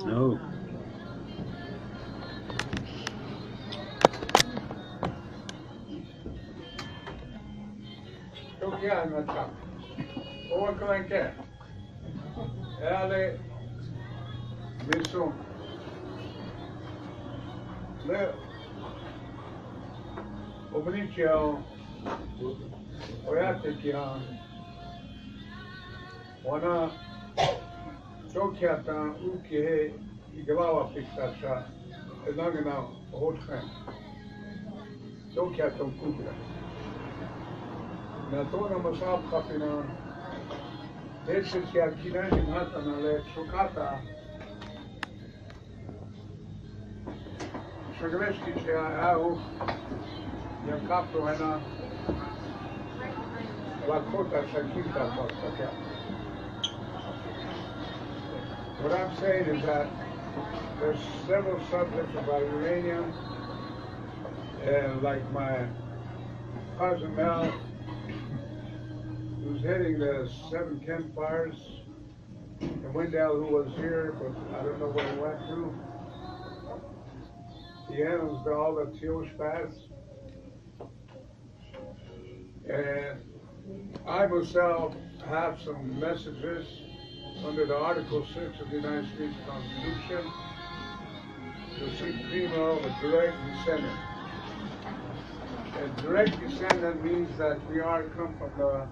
No. Ominiciye, Oceti, ona Čokjata uke I glava fiksača, jednagina hodchen. Čokjata kubra. Na to nam osab kapina, deset je kinani hatana le Čokata. Šagreški će au Jankapto ena Lakotah Shakita Pakaka. What I'm saying is that there's several subjects about uranium, and like my cousin Mel, who's heading the 7 campfires, and Wendell, who was here, but I don't know what he went through. He handles all the Teosh paths. And I myself have some messages under the Article 6 of the United States Constitution to seek female of a direct descendant. And direct descendant means that we are come from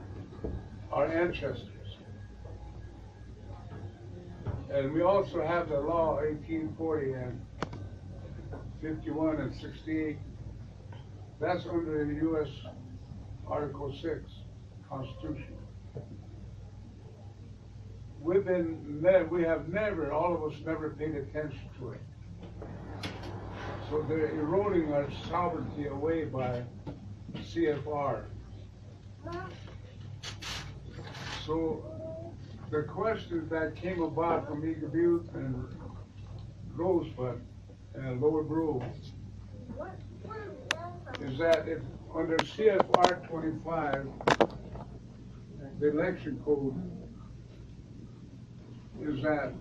our ancestors. And we also have the law 1840 and 51 and 68. That's under the U.S. Article 6 Constitution. We have never, all of us never paid attention to it. So they're eroding our sovereignty away by CFR. So the questions that came about from Eagle Butte and Rosebud and Lower Grove is that if under CFR 25, the election code is that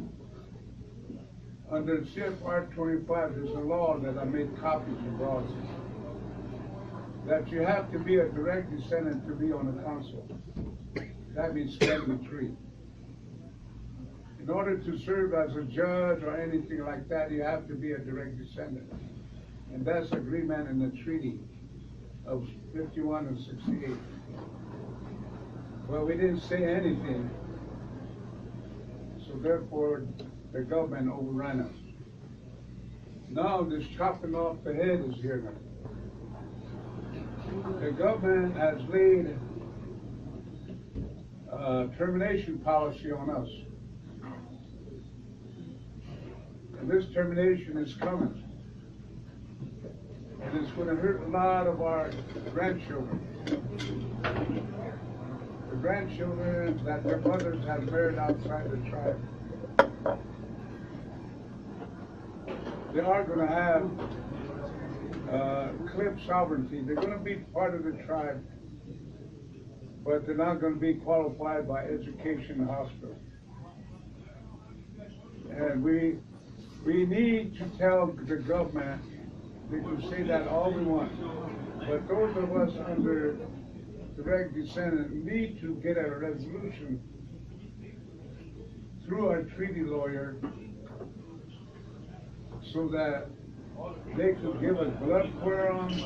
under CFR 25, there's a law that I made copies and brought it, that you have to be a direct descendant to be on the council. That means 73. in order to serve as a judge or anything like that, you have to be a direct descendant. And that's agreement in the treaty of 51 and 68. Well, we didn't say anything, so therefore the government overran us. Now this chopping off the head is here now. The government has laid a termination policy on us. And this termination is coming. And it's going to hurt a lot of our grandchildren. The grandchildren that their mothers have married outside the tribe. They are going to have clip sovereignty. They're going to be part of the tribe, but they're not going to be qualified by education and hospital. And we need to tell the government, they can say that all we want, but those of us under direct descendant need to get a resolution through our treaty lawyer so that they could give us blood quorums,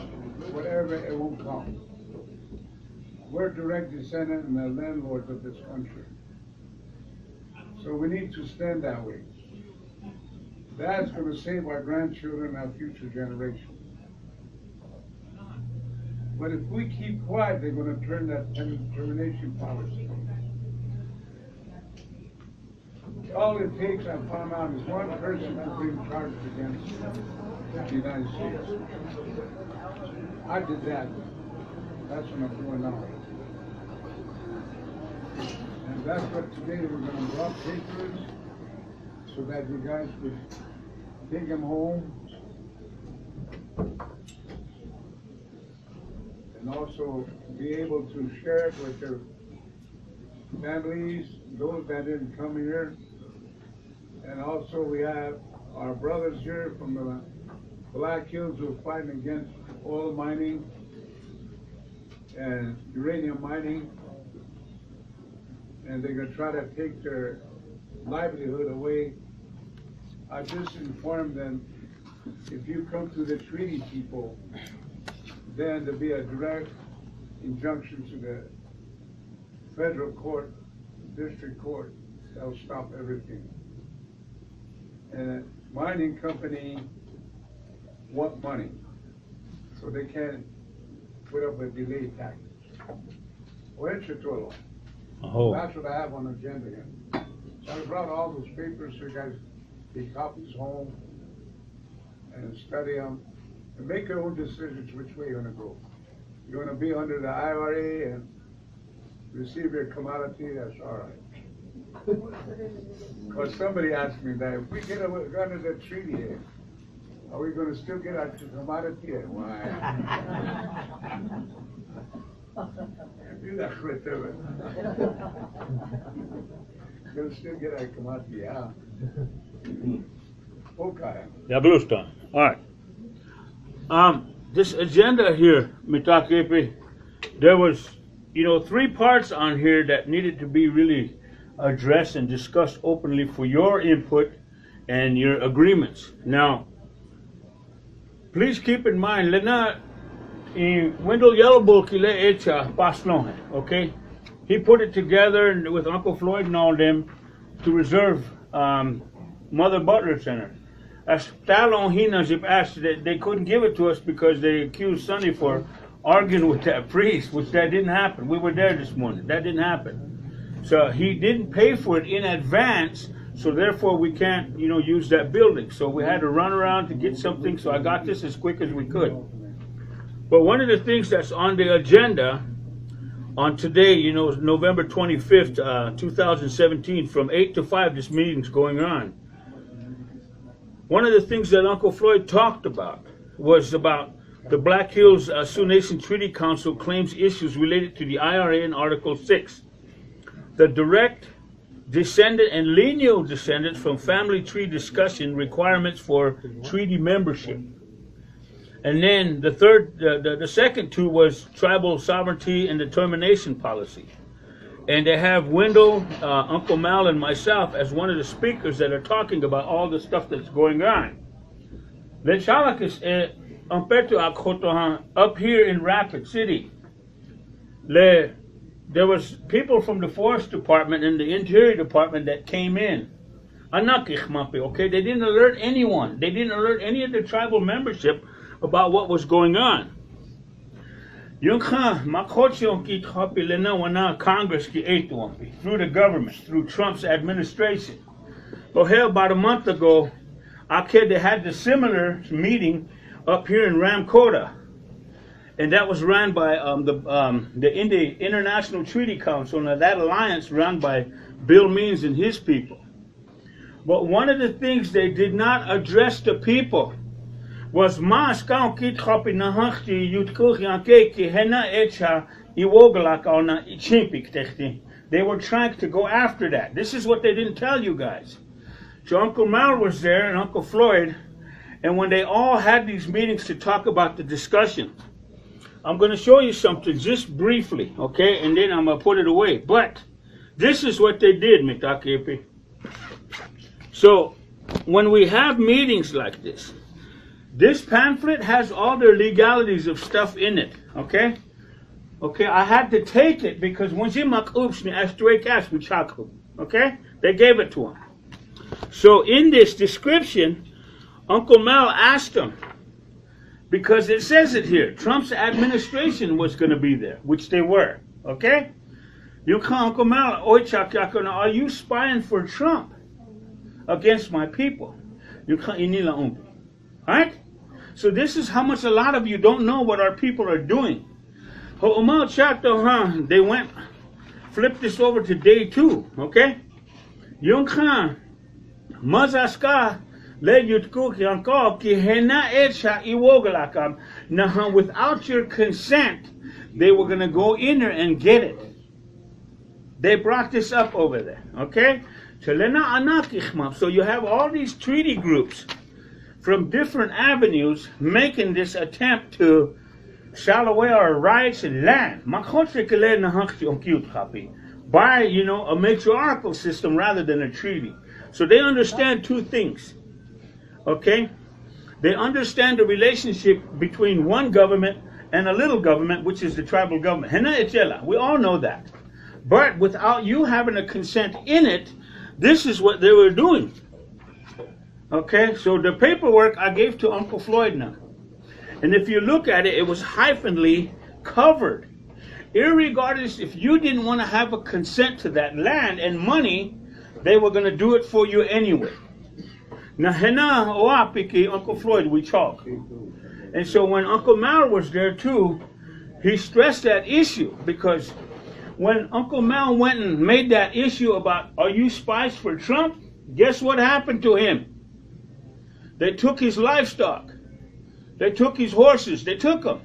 whatever, it won't come. We're direct descendant and the landlords of this country. So we need to stand that way. That's going to save our grandchildren and our future generation. But if we keep quiet, they're going to turn that termination policy. All it takes, I found out, is one person to bring charges against the United States. I did that. That's what I'm doing now. And that's what today we're going to drop papers so that you guys could take them home and also be able to share it with their families, those that didn't come here. And also we have our brothers here from the Black Hills who are fighting against oil mining and uranium mining. And they're going to try to take their livelihood away. I just informed them, if you come to the treaty people, then there'll be a direct injunction to the federal court, district court, that'll stop everything. And mining company want money, so they can't put up with delay tactics. Oh. That's what I have on the agenda here. So I brought all those papers so you guys take copies home and study them and make your own decisions which way you're going to go. You're going to be under the IRA and receive your commodity, that's all right. Because somebody asked me that, if we get under the treaty here, are we going to still get our commodity? Why? Do that with them. Going to still get our commodity, yeah. Okay. Yeah, Bluestone. All right. This agenda here, Mitakepe, there was, 3 parts on here that needed to be really addressed and discussed openly for your input and your agreements. Now, please keep in mind, Wendell Yellowbull kile echa paslon, okay? He put it together with Uncle Floyd and all them to reserve Mother Butler Center. As Talon Hinazip asked that they couldn't give it to us because they accused Sonny for arguing with that priest, which that didn't happen. We were there this morning. That didn't happen. So he didn't pay for it in advance, so therefore we can't, use that building. So we had to run around to get something, so I got this as quick as we could. But one of the things that's on the agenda on today, November 25th, 2017, from 8 to 5, this meeting's going on. One of the things that Uncle Floyd talked about was about the Black Hills Sioux Nation Treaty Council claims issues related to the IRA and Article 6. The direct descendant and lineal descendants from family tree discussion requirements for treaty membership. And then the second 2 was tribal sovereignty and determination policy. And they have Wendell, Uncle Mal, and myself as one of the speakers that are talking about all the stuff that's going on. Up here in Rapid City, there was people from the Forest Department and the Interior Department that came in. Okay, they didn't alert anyone. They didn't alert any of the tribal membership about what was going on. Congress through the government, through Trump's administration. About a month ago, they had the similar meeting up here in Lakotah, and that was run by the International Treaty Council. Now that alliance run by Bill Means and his people. But one of the things they did not address the people was they were trying to go after that. This is what they didn't tell you guys. So Uncle Mal was there and Uncle Floyd, and when they all had these meetings to talk about the discussion, I'm going to show you something just briefly, okay, and then I'm going to put it away. But this is what they did, Mitakepe. So when we have meetings like this pamphlet has all their legalities of stuff in it, okay? Okay, I had to take it because when she okay? They gave it to him. So in this description, Uncle Mal asked him, because it says it here, Trump's administration was going to be there, which they were, okay? Uncle Mal, are you spying for Trump against my people? Alright? So this is how much a lot of you don't know what our people are doing. They went, flip this over to day 2, okay? Without your consent, they were going to go in there and get it. They brought this up over there, okay? So you have all these treaty groups from different avenues making this attempt to sell away our rights and land. By, a matriarchal system rather than a treaty. So they understand two things, okay? They understand the relationship between one government and a little government, which is the tribal government. We all know that. But without you having a consent in it, this is what they were doing. Okay, so the paperwork I gave to Uncle Floyd now. And if you look at it, it was hyphenly covered. Irregardless, if you didn't want to have a consent to that land and money, they were going to do it for you anyway. Now, Uncle Floyd, we talk. And so when Uncle Mal was there too, he stressed that issue, because when Uncle Mal went and made that issue about, are you spies for Trump? Guess what happened to him? They took his livestock. They took his horses. They took them.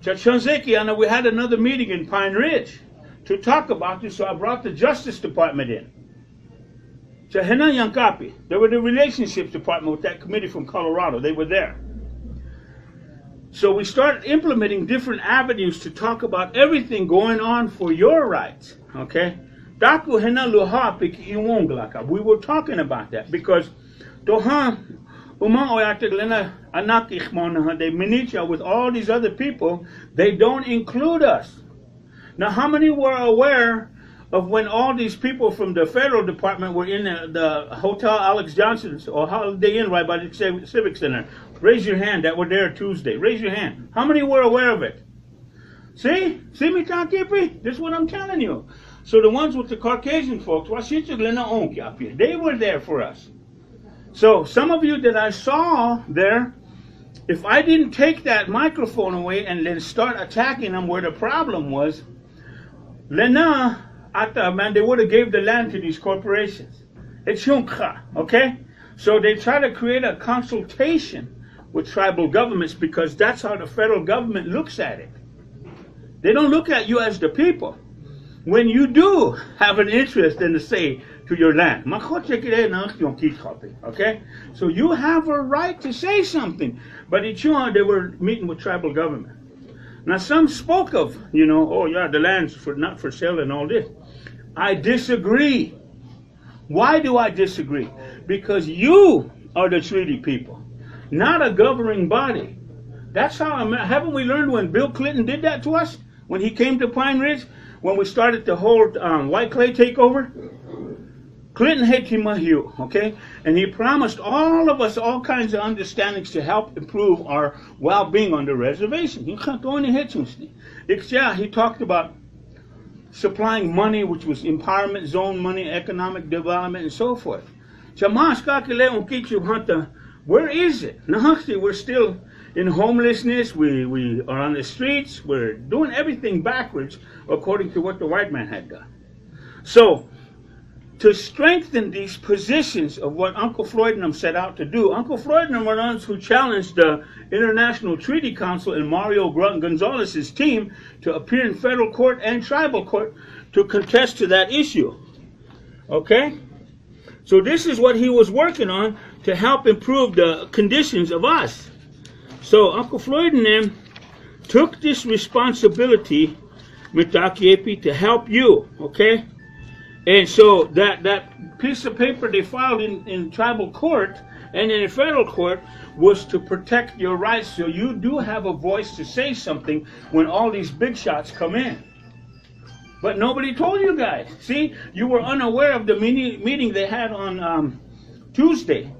We had another meeting in Pine Ridge to talk about this, so I brought the Justice Department in. They were the Relationships Department with that committee from Colorado. They were there. So we started implementing different avenues to talk about everything going on for your rights. Okay? We were talking about that because with all these other people, they don't include us. Now, how many were aware of when all these people from the federal department were in the Hotel Alex Johnson's or Holiday Inn right by the Civic Center? Raise your hand that were there Tuesday. Raise your hand. How many were aware of it? See me, Takipi? This is what I'm telling you. So the ones with the Caucasian folks, they were there for us. So some of you that I saw there, if I didn't take that microphone away and then start attacking them where the problem was, they would have gave the land to these corporations. It's okay? So they try to create a consultation with tribal governments because that's how the federal government looks at it. They don't look at you as the people. When you do have an interest in the say to your land, okay? So you have a right to say something. But they were meeting with tribal government. Now some spoke of, you know, oh yeah, the land's not for sale and all this. I disagree. Why do I disagree? Because you are the treaty people, not a governing body. That's how, haven't we learned when Bill Clinton did that to us? When he came to Pine Ridge? When we started the whole white clay takeover? Clinton had Timahiu, okay? And he promised all of us all kinds of understandings to help improve our well-being on the reservation. He talked about supplying money, which was empowerment zone money, economic development, and so forth. Where is it? We're still in homelessness. We are on the streets. We're doing everything backwards according to what the white man had done. So, to strengthen these positions of what Uncle Floyd and them set out to do, Uncle Floyd and them were the ones who challenged the International Treaty Council and Mario Gonzalez's team to appear in federal court and tribal court to contest to that issue. Okay? So this is what he was working on to help improve the conditions of us. So Uncle Floyd and them took this responsibility, to help you, okay? And so that piece of paper they filed in tribal court and in federal court was to protect your rights, so you do have a voice to say something when all these big shots come in. But nobody told you guys. See, you were unaware of the meeting they had on Tuesday.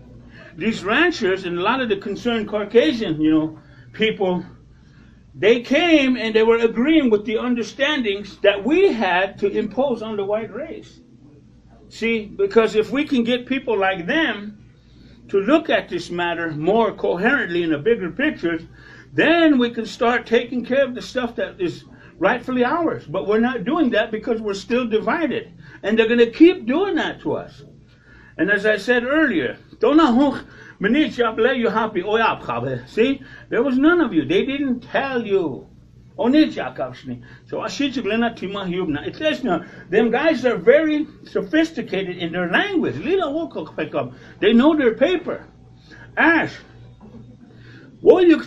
These ranchers and a lot of the concerned Caucasian, people, they came and they were agreeing with the understandings that we had to impose on the white race. See, because if we can get people like them to look at this matter more coherently in a bigger picture, then we can start taking care of the stuff that is rightfully ours. But we're not doing that because we're still divided. And they're going to keep doing that to us. And as I said earlier, see, there was none of you. They didn't tell you. So them guys are very sophisticated in their language. They know their paper. Ash. Why do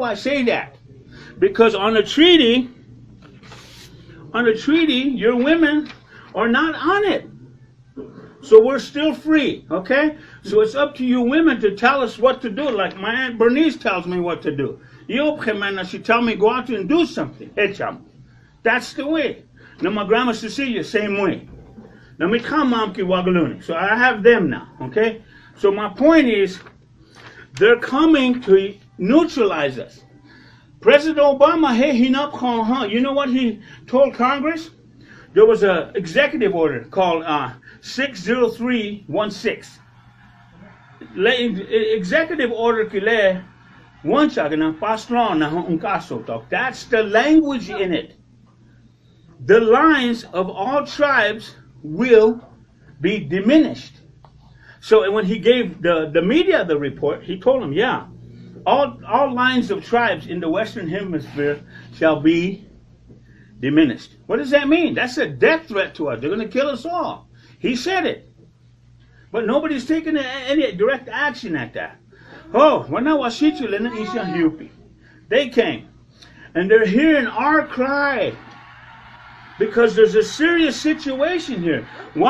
I say that? Because on a treaty, your women are not on it. So we're still free, okay? So it's up to you women to tell us what to do, like my Aunt Bernice tells me what to do. She tells me go out there and do something. That's the way. Now my Grandma Cecilia, same way. Now so I have them now, okay? So my point is, they're coming to neutralize us. President Obama, you know what he told Congress? There was an executive order called 60316. Executive order that's the language in it. The lines of all tribes will be diminished. So when he gave the media the report, he told them, yeah, all lines of tribes in the Western Hemisphere shall be diminished. What does that mean? That's a death threat to us. They're going to kill us all. He said it. But nobody's taking any direct action at that. They came. And they're hearing our cry. Because there's a serious situation here. They're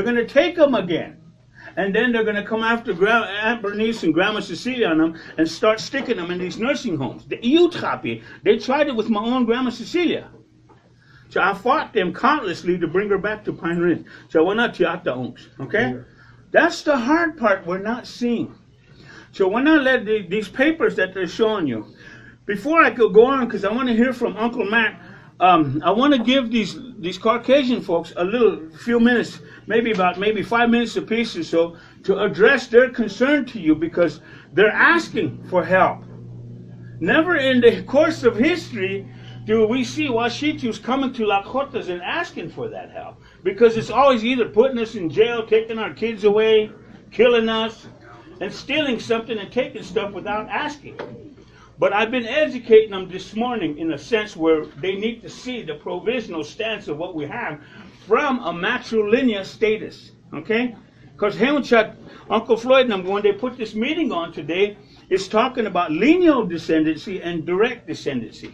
going to take them again. And then they're going to come after Aunt Bernice and Grandma Cecilia on them and start sticking them in these nursing homes. They tried it with my own Grandma Cecilia. So I fought them countlessly to bring her back to Pine Ridge. So we're not okay? That's the hard part we're not seeing. So when I let these papers that they're showing you, before I could go on, because I want to hear from Uncle Matt, I want to give these Caucasian folks a few minutes, maybe 5 minutes apiece or so, to address their concern to you, because they're asking for help. Never in the course of history do we see Washitus coming to Lakotas and asking for that help, because it's always either putting us in jail, taking our kids away, killing us, and stealing something and taking stuff without asking. But I've been educating them this morning in a sense where they need to see the provisional stance of what we have from a matrilineal status. Okay? Because Uncle Floyd and them, when they put this meeting on today, is talking about lineal descendancy and direct descendancy.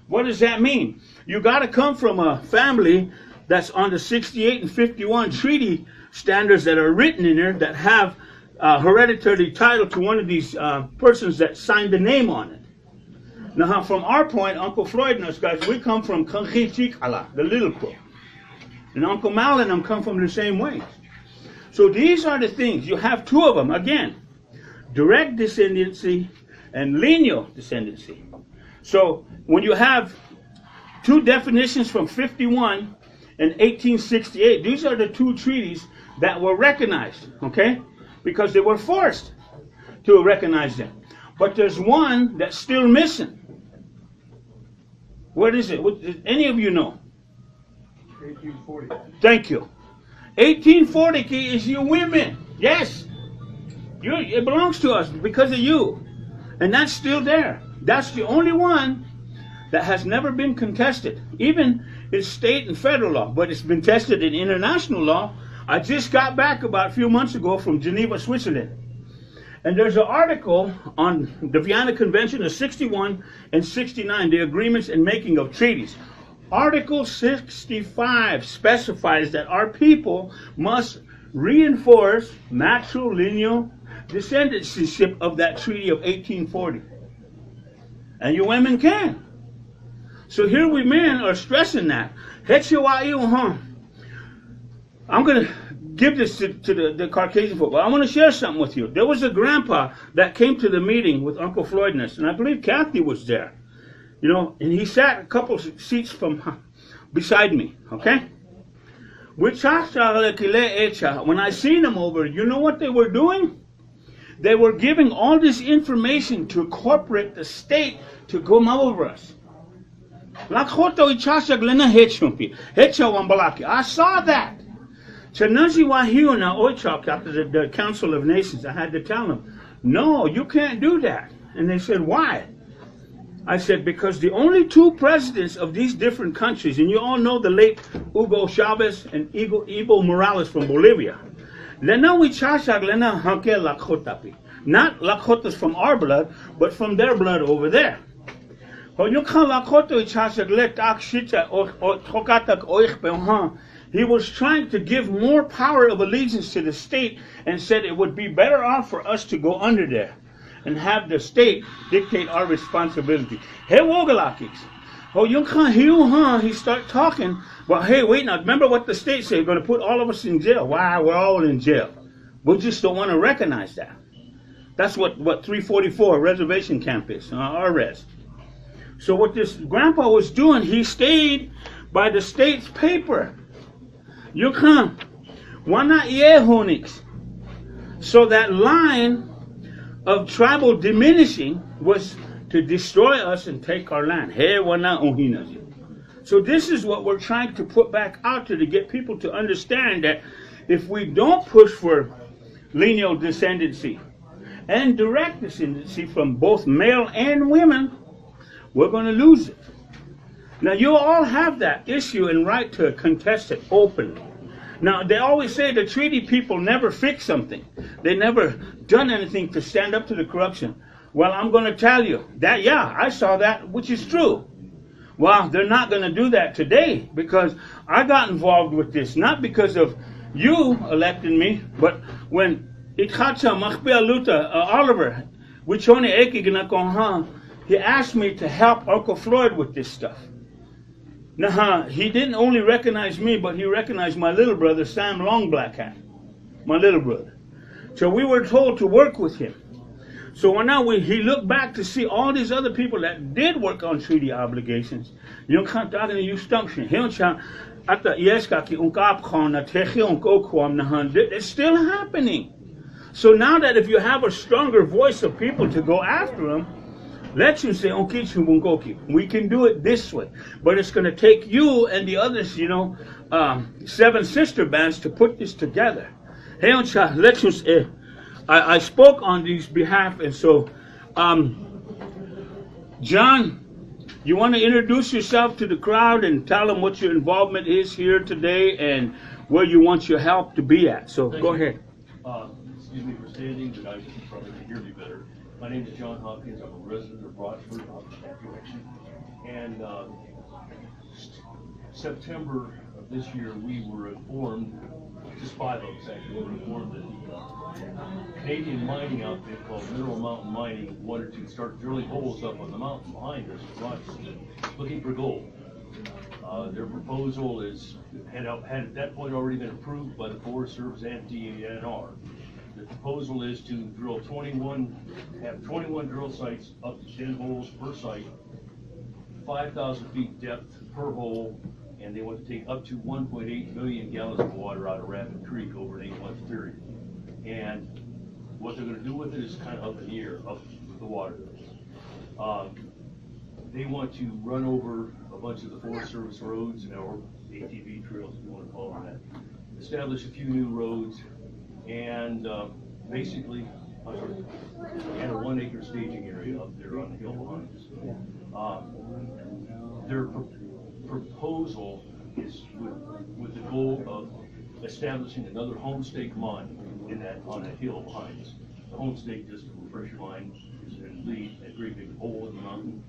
What does that mean? You got to come from a family that's on the 68 and 51 treaty standards that are written in there that have hereditary title to one of these persons that signed the name on it. Now, from our point, Uncle Floyd and us guys, we come from Kanchichikala, the little crow. And Uncle Mal and them come from the same way. So these are the things. You have two of them, again, direct descendancy and lineal descendancy. So when you have two definitions from 51 and 1868, these are the two treaties that were recognized, okay? Because they were forced to recognize them. But there's one that's still missing. What is it? What, does any of you know? 1840. Thank you. 1840 is you women. Yes. It belongs to us because of you. And that's still there. That's the only one that has never been contested. Even in state and federal law. But it's been tested in international law. I just got back about a few months ago from Geneva, Switzerland. And there's an article on the Vienna Convention of 61 and 69, the agreements and making of treaties. Article 65 specifies that our people must reinforce matrilineal descendancyship of that treaty of 1840. And you women can. So here we men are stressing that. I'm going to give this to the Caucasian folk. But I want to share something with you. There was a grandpa that came to the meeting with Uncle Floyd and us, and I believe Kathy was there. You know, and he sat a couple seats from beside me, okay? When I seen them over, you know what they were doing? They were giving all this information to corporate the state to come over us. Lakotah I saw that. After the Council of Nations, I had to tell them, no, you can't do that. And they said, why? I said, because the only two presidents of these different countries, and you all know the late Hugo Chavez and Evo Morales from Bolivia. Not Lakotas from our blood, but from their blood over there. He was trying to give more power of allegiance to the state and said it would be better off for us to go under there and have the state dictate our responsibility. Hey, WOGLAKIs. He started talking. Well, hey, wait now. Remember what the state said. We're going to put all of us in jail. Why? We're all in jail. We just don't want to recognize that. That's what 344 reservation camp is, our res. So what this grandpa was doing, he stayed by the state's paper. You come. So that line of tribal diminishing was to destroy us and take our land. So this is what we're trying to put back out to get people to understand that if we don't push for lineal descendancy and direct descendancy from both male and women, we're going to lose it. Now you all have that issue and right to contest it openly. Now they always say the treaty people never fix something. They never done anything to stand up to the corruption. Well, I'm going to tell you that, yeah, I saw that, which is true. Well, they're not going to do that today because I got involved with this, not because of you electing me, but when Oliver, he asked me to help Uncle Floyd with this stuff. Now, he didn't only recognize me, but he recognized my little brother, Sam Long Black Hat, my little brother. So we were told to work with him. So now he looked back to see all these other people that did work on treaty obligations. It's still happening. So now that if you have a stronger voice of people to go after them, let's you say, we can do it this way. But it's going to take you and the others, 7 sister bands to put this together. I spoke on these behalf, and so John, you want to introduce yourself to the crowd and tell them what your involvement is here today and where you want your help to be at. So Thank go you. ahead. Excuse me for standing, but I should probably hear me better. My name is John Hopkins. I'm a resident of Rochford, out in that direction. And September of this year, we were informed, just 5 of us actually, were informed that the Canadian mining outfit called Mineral Mountain Mining wanted to start drilling holes up on the mountain behind us in Rochford, looking for gold. Their proposal had at that point already been approved by the Forest Service and DNR. The proposal is to drill 21 drill sites up to 10 holes per site, 5,000 feet depth per hole, and they want to take up to 1.8 million gallons of water out of Rapid Creek over an 8-month period. And what they're going to do with it is kind of up in the air, up with the water. They want to run over a bunch of the Forest Service roads, or ATV trails, if you want to call them that. Establish a few new roads, and basically, and a 1-acre staging area up there on the hill behind us. Their proposal is with the goal of establishing another homestake mine on that hill behind us. The homestake, just to refresh your mind, is in Lee, a great big hole in the mountain.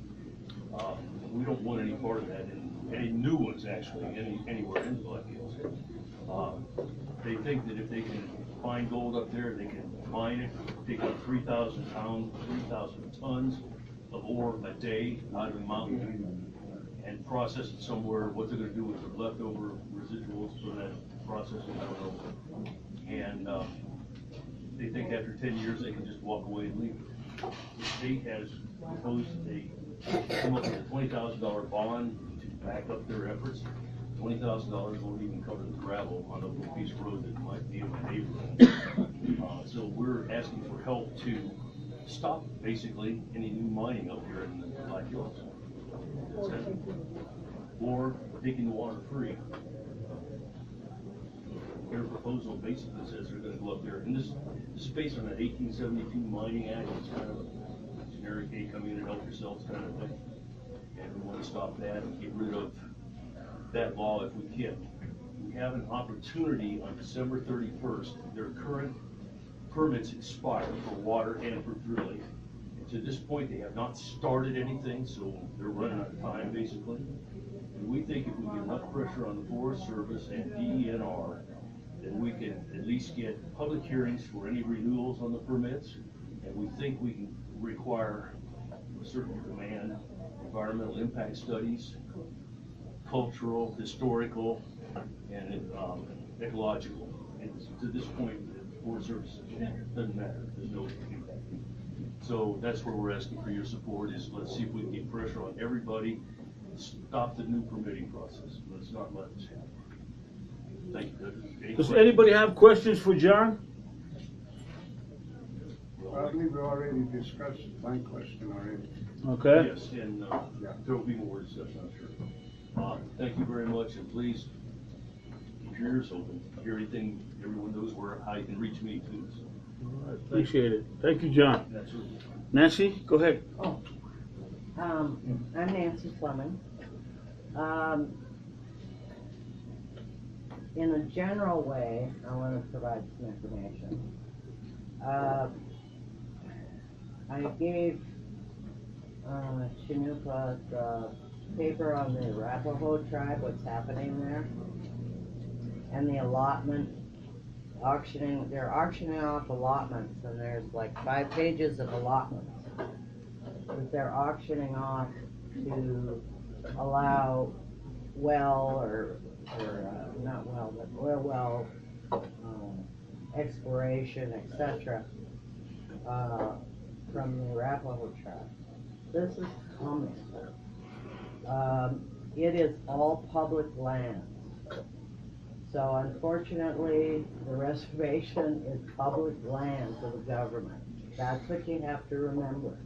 We don't want any part of that, and any new ones actually, anywhere in Black Hills. They think that if they can find gold up there, they can mine it, take out 3,000 tons of ore a day out of the mountain, and process it somewhere. What they're going to do with the leftover residuals from that processing, I don't know. And they think after 10 years they can just walk away and leave. The state has proposed they come up with a $20,000 bond to back up their efforts. $20,000 won't even cover the gravel on a little piece of road that might be in my neighborhood. So we're asking for help to stop basically any new mining up here in the Black Hills. Or taking the water free. Their proposal basically says they're going to go up there, and this is based on that 1872 Mining Act. It's kind of a generic, hey, come in and help yourselves kind of thing. And we want to stop that and get rid of that law if we can. We have an opportunity on December 31st. Their current permits expire for water and for drilling. And to this point, they have not started anything, so they're running out of time basically. And we think if we get enough pressure on the Forest Service and DNR, then we can at least get public hearings for any renewals on the permits, and we think we can require a certain demand, environmental impact studies, cultural, historical, and ecological. And to this point, the Forest Service doesn't matter. There's no impact. So that's where we're asking for your support. Is let's see if we can get pressure on everybody, stop the new permitting process. Let's not let this happen. Thank you. Does anybody have questions for John? I believe we already discussed my question already. Okay. Yes, and there will be more discussion, I'm sure. Thank you very much, and please keep your ears open. Hear anything, everyone knows how you can reach me too. So. I appreciate it. Thank you, John. Absolutely. Nancy, go ahead. Oh, I'm Nancy Fleming. In a general way, I want to provide some information. I gave Chinooka the paper on the Arapaho tribe, what's happening there, and the allotment auctioning. They're auctioning off allotments, and there's like 5 pages of allotments that they're auctioning off to allow not well, but oil well exploration, etc. From the Arapaho tribe. This is coming. It is all public land. So unfortunately, the reservation is public land to the government. That's what you have to remember.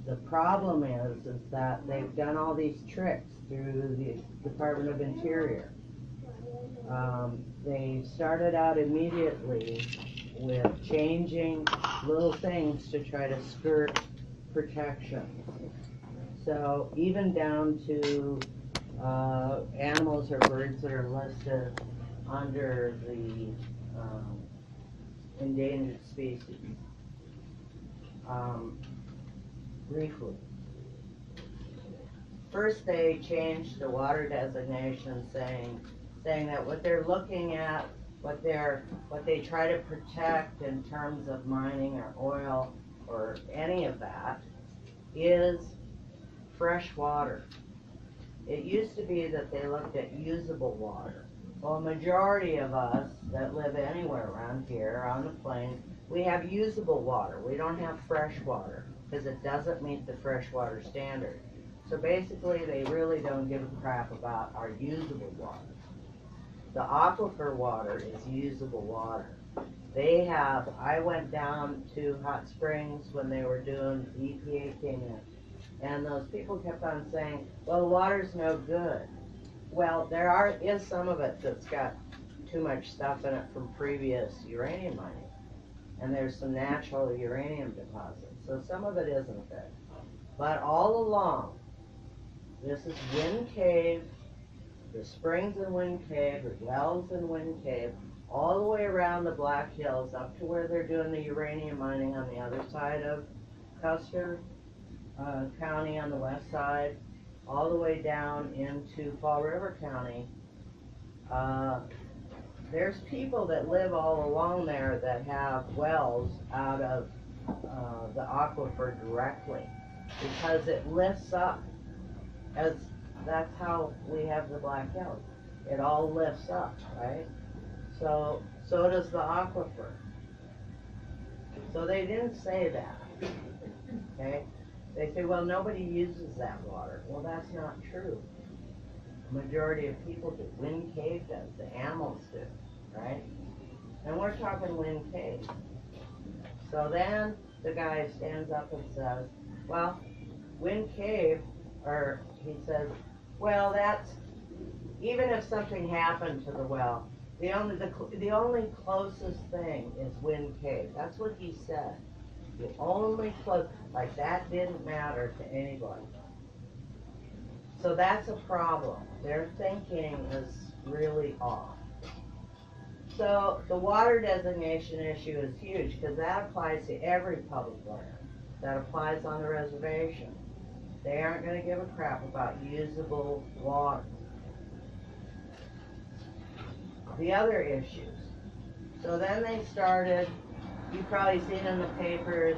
The problem is that they've done all these tricks through the Department of Interior. They started out immediately with changing little things to try to skirt protection. So even down to animals or birds that are listed under the endangered species. Briefly. First they changed the water designation saying that what they're looking at, what they try to protect in terms of mining or oil or any of that is fresh water. It used to be that they looked at usable water. Well, a majority of us that live anywhere around here on the plains, we have usable water. We don't have fresh water because it doesn't meet the freshwater standard. So basically, they really don't give a crap about our usable water. The aquifer water is usable water. They have, I went down to Hot Springs when they were doing, the EPA came in, and those people kept on saying, well, the water's no good. Well, there is some of it that's got too much stuff in it from previous uranium mining. And there's some natural uranium deposits. So some of it isn't good. But all along, this is Wind Cave, the springs in Wind Cave, the wells in Wind Cave, all the way around the Black Hills up to where they're doing the uranium mining on the other side of Custer County on the west side, all the way down into Fall River County. There's people that live all along there that have wells out of the aquifer directly because it lifts up. As that's how we have the Black Hills. It all lifts up, right? So does the aquifer. So they didn't say that, okay? They say, well, nobody uses that water. Well, that's not true. The majority of people do. Wind Cave does. The animals do, right? And we're talking Wind Cave. So then the guy stands up and says, well, Wind Cave, or he says, well, that's, even if something happened to the well, the only closest thing is Wind Cave. That's what he said. The only close, like that didn't matter to anybody. So that's a problem. Their thinking is really off. So the water designation issue is huge because that applies to every public land. That applies on the reservation. They aren't going to give a crap about usable water. The other issues. So then they started, you've probably seen in the papers,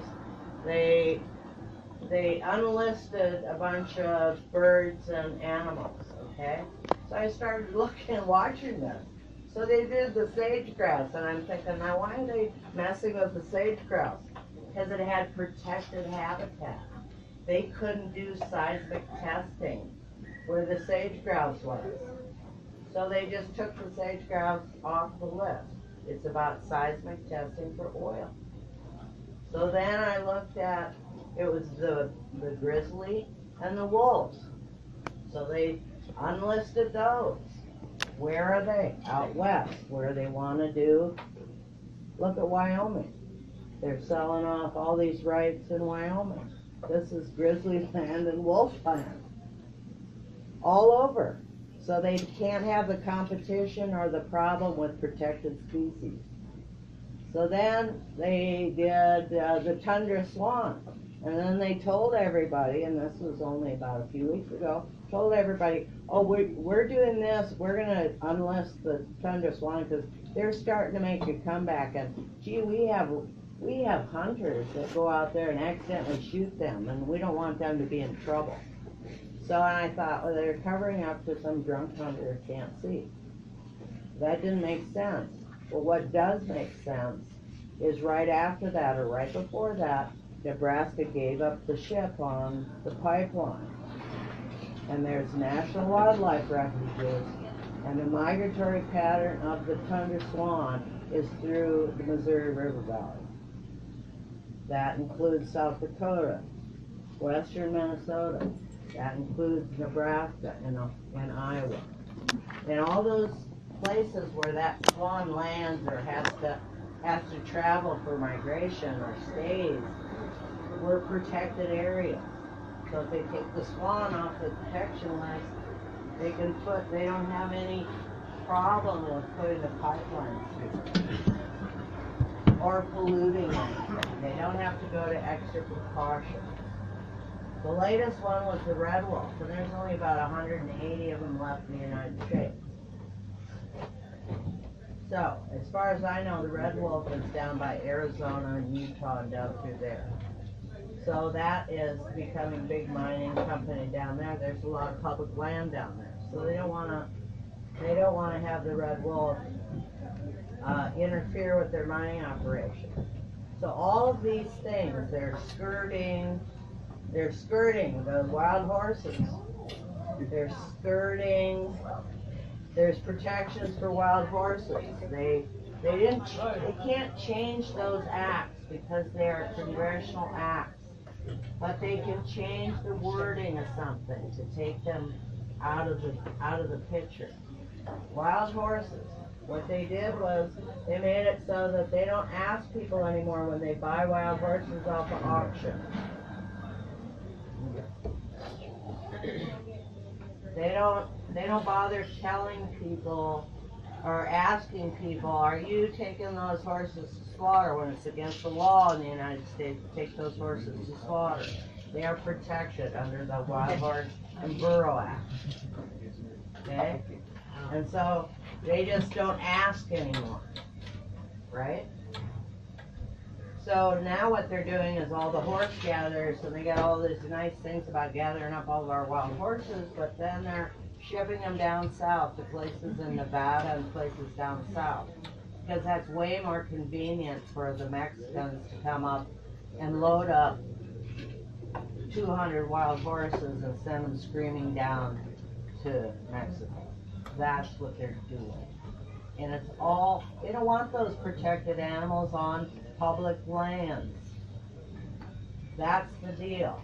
they unlisted a bunch of birds and animals, okay? So I started looking and watching this. So they did the sage grouse, and I'm thinking, now why are they messing with the sage grouse? Because it had protected habitat. They couldn't do seismic testing where the sage grouse was. So they just took the sage grouse off the list. It's about seismic testing for oil. So then I looked at, it was the grizzly and the wolves. So they unlisted those. Where are they? Out west, where they want to do, look at Wyoming. They're selling off all these rights in Wyoming. This is grizzly land and wolf land. All over. So they can't have the competition or the problem with protected species. So then they did the tundra swan. And then they told everybody, and this was only about a few weeks ago, told everybody, oh, we're doing this, we're going to unlist the tundra swan because they're starting to make a comeback. And gee, we have hunters that go out there and accidentally shoot them, and we don't want them to be in trouble. So I thought, well, they're covering up so some drunk hunter can't see. That didn't make sense. Well, what does make sense is right after that, or right before that, Nebraska gave up the ship on the pipeline. And there's national wildlife refuges, and the migratory pattern of the tundra swan is through the Missouri River Valley. That includes South Dakota, western Minnesota. That includes Nebraska and Iowa. And all those places where that swan lands or has to travel for migration or stays, were protected areas. So if they take the Swan off the protection list, they don't have any problem with putting the pipelines through or polluting anything. They don't have to go to extra precaution. The latest one was the red wolf, and there's only about 180 of them left in the United States. So, as far as I know, the red wolf is down by Arizona and Utah and down through there. So that is becoming a big mining company down there. There's a lot of public land down there. So they don't want to have the red wolf interfere with their mining operation. So all of these things, they're skirting the wild horses. They're skirting. There's protections for wild horses. They can't change those acts because they are congressional acts. But they can change the wording of something to take them out of the picture. Wild horses. What they did was they made it so that they don't ask people anymore when they buy wild horses off of auction. They don't bother telling people or asking people, are you taking those horses to slaughter, when it's against the law in the United States to take those horses to slaughter. They are protected under the Wild Horse and Burro Act. Okay? And so they just don't ask anymore. Right? So now what they're doing is all the horse gatherers, and they got all these nice things about gathering up all of our wild horses, but then they're shipping them down south to places in Nevada and places down south. Because that's way more convenient for the Mexicans to come up and load up 200 wild horses and send them screaming down to Mexico. That's what they're doing. And it's all, they don't want those protected animals on public lands. That's the deal.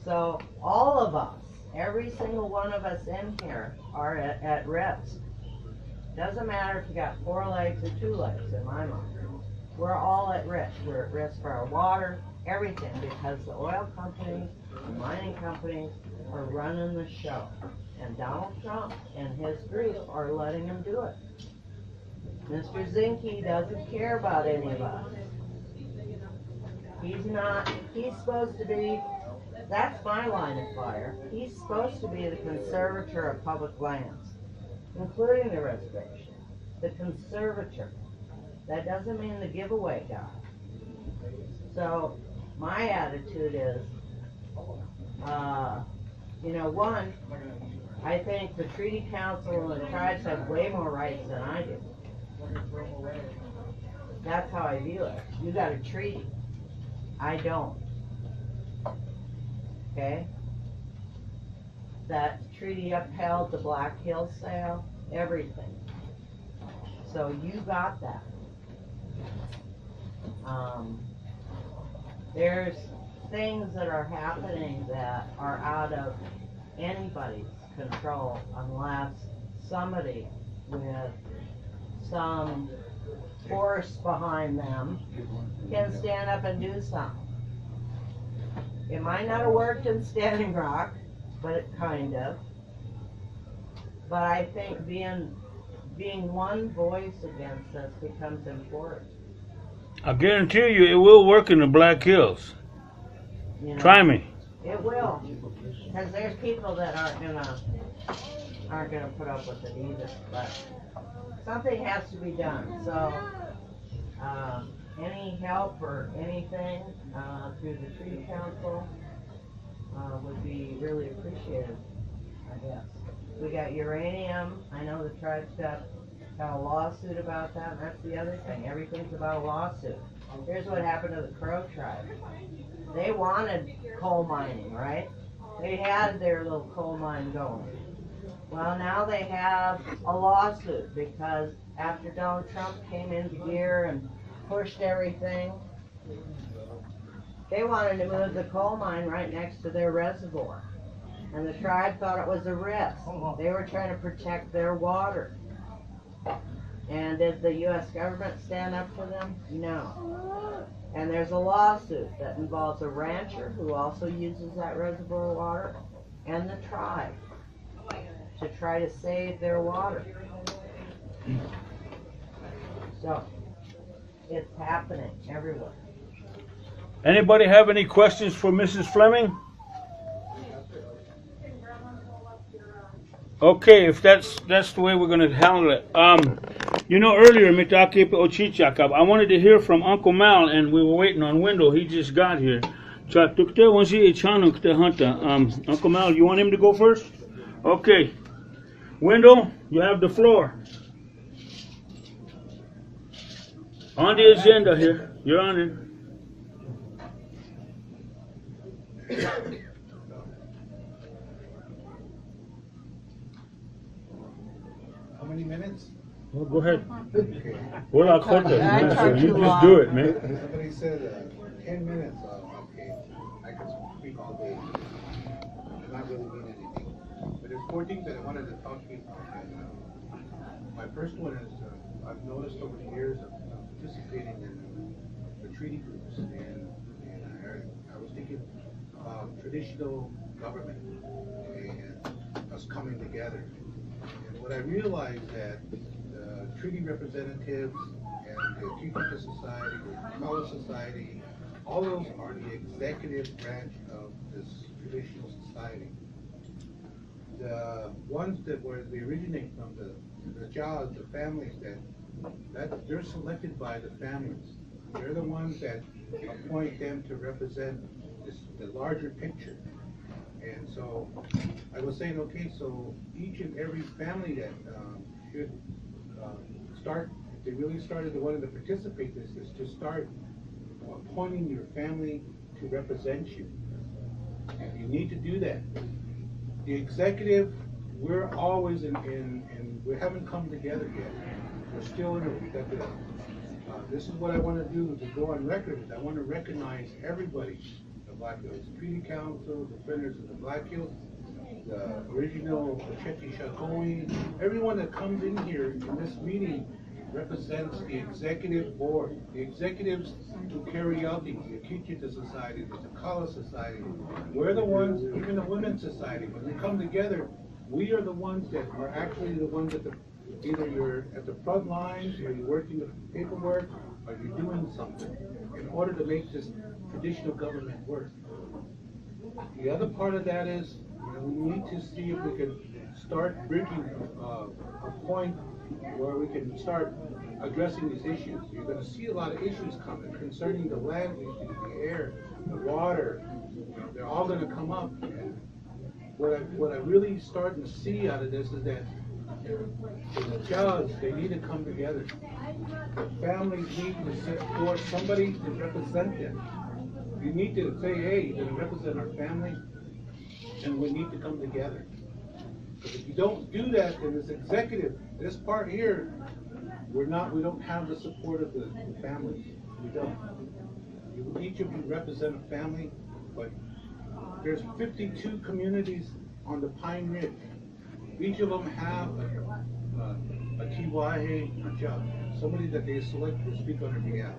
So all of us, every single one of us in here are at risk. Doesn't matter if you got 4 legs or 2 legs in my mind. We're all at risk. We're at risk for our water, everything, because the oil companies, the mining companies are running the show. And Donald Trump and his group are letting him do it. Mr. Zinke doesn't care about any of us. He's supposed to be, that's my line of fire. He's supposed to be the conservator of public lands, including the reservation. The conservator. That doesn't mean the giveaway guy. So, my attitude is, one, I think the Treaty Council and the tribes have way more rights than I do. That's how I view it. You got a treaty. I don't. Okay? That treaty upheld the Black Hills sale, everything. So you got that. There's things that are happening that are out of anybody's control unless somebody with some force behind them can stand up and do something. It might not have worked in Standing Rock, but it kind of. But I think being one voice against this becomes important. I guarantee you it will work in the Black Hills. Try me. It will. Because there's people that aren't gonna put up with it either. But something has to be done. So any help or anything through the Treaty Council would be really appreciated, I guess. We got uranium. I know the tribe's got a lawsuit about that, and that's the other thing. Everything's about a lawsuit. Here's what happened to the Crow tribe. They wanted coal mining, right? They had their little coal mine going. Well, now they have a lawsuit because after Donald Trump came into gear and pushed everything, they wanted to move the coal mine right next to their reservoir. And the tribe thought it was a risk. They were trying to protect their water. And did the U.S. government stand up for them? No. And there's a lawsuit that involves a rancher who also uses that reservoir water and the tribe to try to save their water. So, it's happening everywhere. Anybody have any questions for Mrs. Fleming? Okay, if that's the way we're gonna handle it. You know, earlier, I wanted to hear from Uncle Mal, and we were waiting on Wendell. He just got here. Uncle Mal, you want him to go first? Okay. Wendell, you have the floor. On the agenda here. You're on it. How many minutes? Well, go ahead. Okay. WOLAKOTA, man, so you just do it, man. Somebody said 10 minutes. Okay, I can speak all day. It not really mean anything. But there's 4 things that I wanted to talk to you about. And, my first one is I've noticed over the years of participating in the treaty groups, and I was thinking about traditional government and us coming together. And what I realized that the treaty representatives and the Teachers Society, the College Society, all those are the executive branch of this traditional society. The ones that they originate from the jobs, the families that they're selected by the families. They're the ones that appoint them to represent the larger picture. And so I was saying, okay, so each and every family that should start, if they really started to want to participate in this, is to start appointing your family to represent you. And you need to do that. The executive, we're always we haven't come together yet. We're still in it. This is what I want to do to go on record. I want to recognize everybody. The Black Hills Treaty Council, Defenders of the Black Hills, the original Oceti, SAKOWIN, everyone that comes in here in this meeting represents the executive board. The executives who carry out the Oceti Society, the Takala Society. We're the ones, even the Women's Society, when we come together, we are the ones that are actually the ones that either you're at the front lines, or you're working the paperwork, or you're doing something in order to make this traditional government work. The other part of that is, we need to see if we can start bridging a point where we can start addressing these issues. You're going to see a lot of issues coming concerning the land issues, the air, the water. They're all going to come up. And what I really starting to see out of this is that the jobs, they need to come together. The families need to set forth somebody to represent them. You need to say, hey, you're going to represent our family, and we need to come together. Because if you don't do that, then this executive, this part here, we don't have the support of the families. We don't. Each of you represent a family, but there's 52 communities on the Pine Ridge. Each of them have a Tiwahe, a job, somebody that they select to speak on their behalf.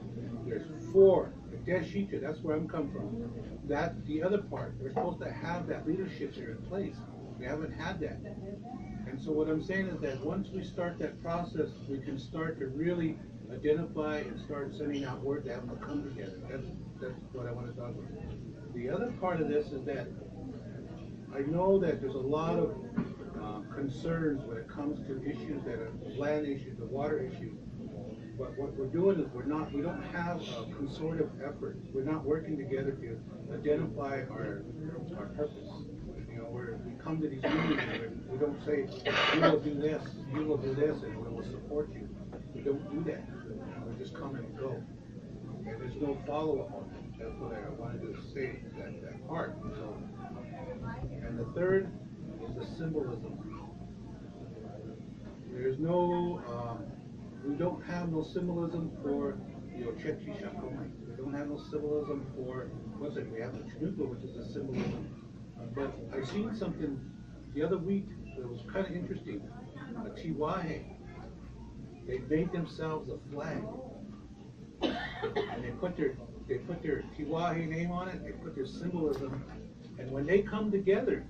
There's 4, the Deshita, that's where I'm coming from. That's the other part. We're supposed to have that leadership here in place. We haven't had that. And so what I'm saying is that once we start that process, we can start to really identify and start sending out word to have them come together. That's what I want to talk about. The other part of this is that I know that there's a lot of concerns when it comes to issues that are land issues, the water issues. But what we're doing is we don't have a consortive effort. We're not working together to identify our purpose. We come to these meetings and we don't say, you will do this, you will do this, and we will support you. We don't do that. We just come and go. And there's no follow-up on it. That's what I wanted to say, that part. So, and the third is the symbolism. There's no, we don't have no symbolism for the Oceti SAKOWIN. We don't have no symbolism for, we have the Chanupa, which is a symbolism. But I seen something the other week that was kind of interesting. A Tiwahe. they made themselves a flag. And they put their Tiwahi name on it, they put their symbolism, and when they come together,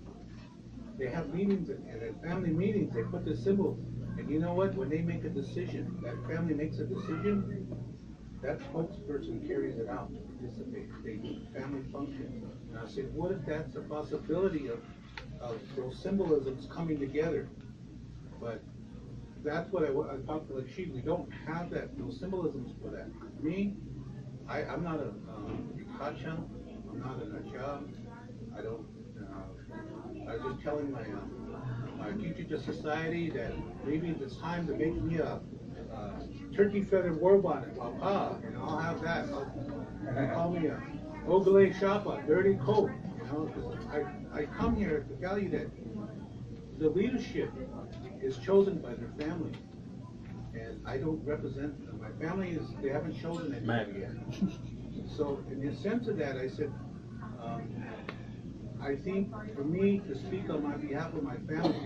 they have meetings, and at family meetings, they put the symbols. And you know what? When they make a decision, that family makes a decision, that spokesperson carries it out, participates, they do family function. And I said, what if that's a possibility of those symbolisms coming together? But that's what I talked to, like, we don't have that, those symbolisms for that. Me, I'm not a Kacha, I'm not an Acha, I don't, I was just telling my teacher to society that maybe it's time to make me a turkey feather war bonnet, and I'll have that. And they call me a Ogle Shapa, dirty coat, you know, because I come here to tell you that the leadership is chosen by their family. And I don't represent them. My family they haven't chosen anybody yet. So in the sense of that, I said, I think for me to speak on my behalf of my family,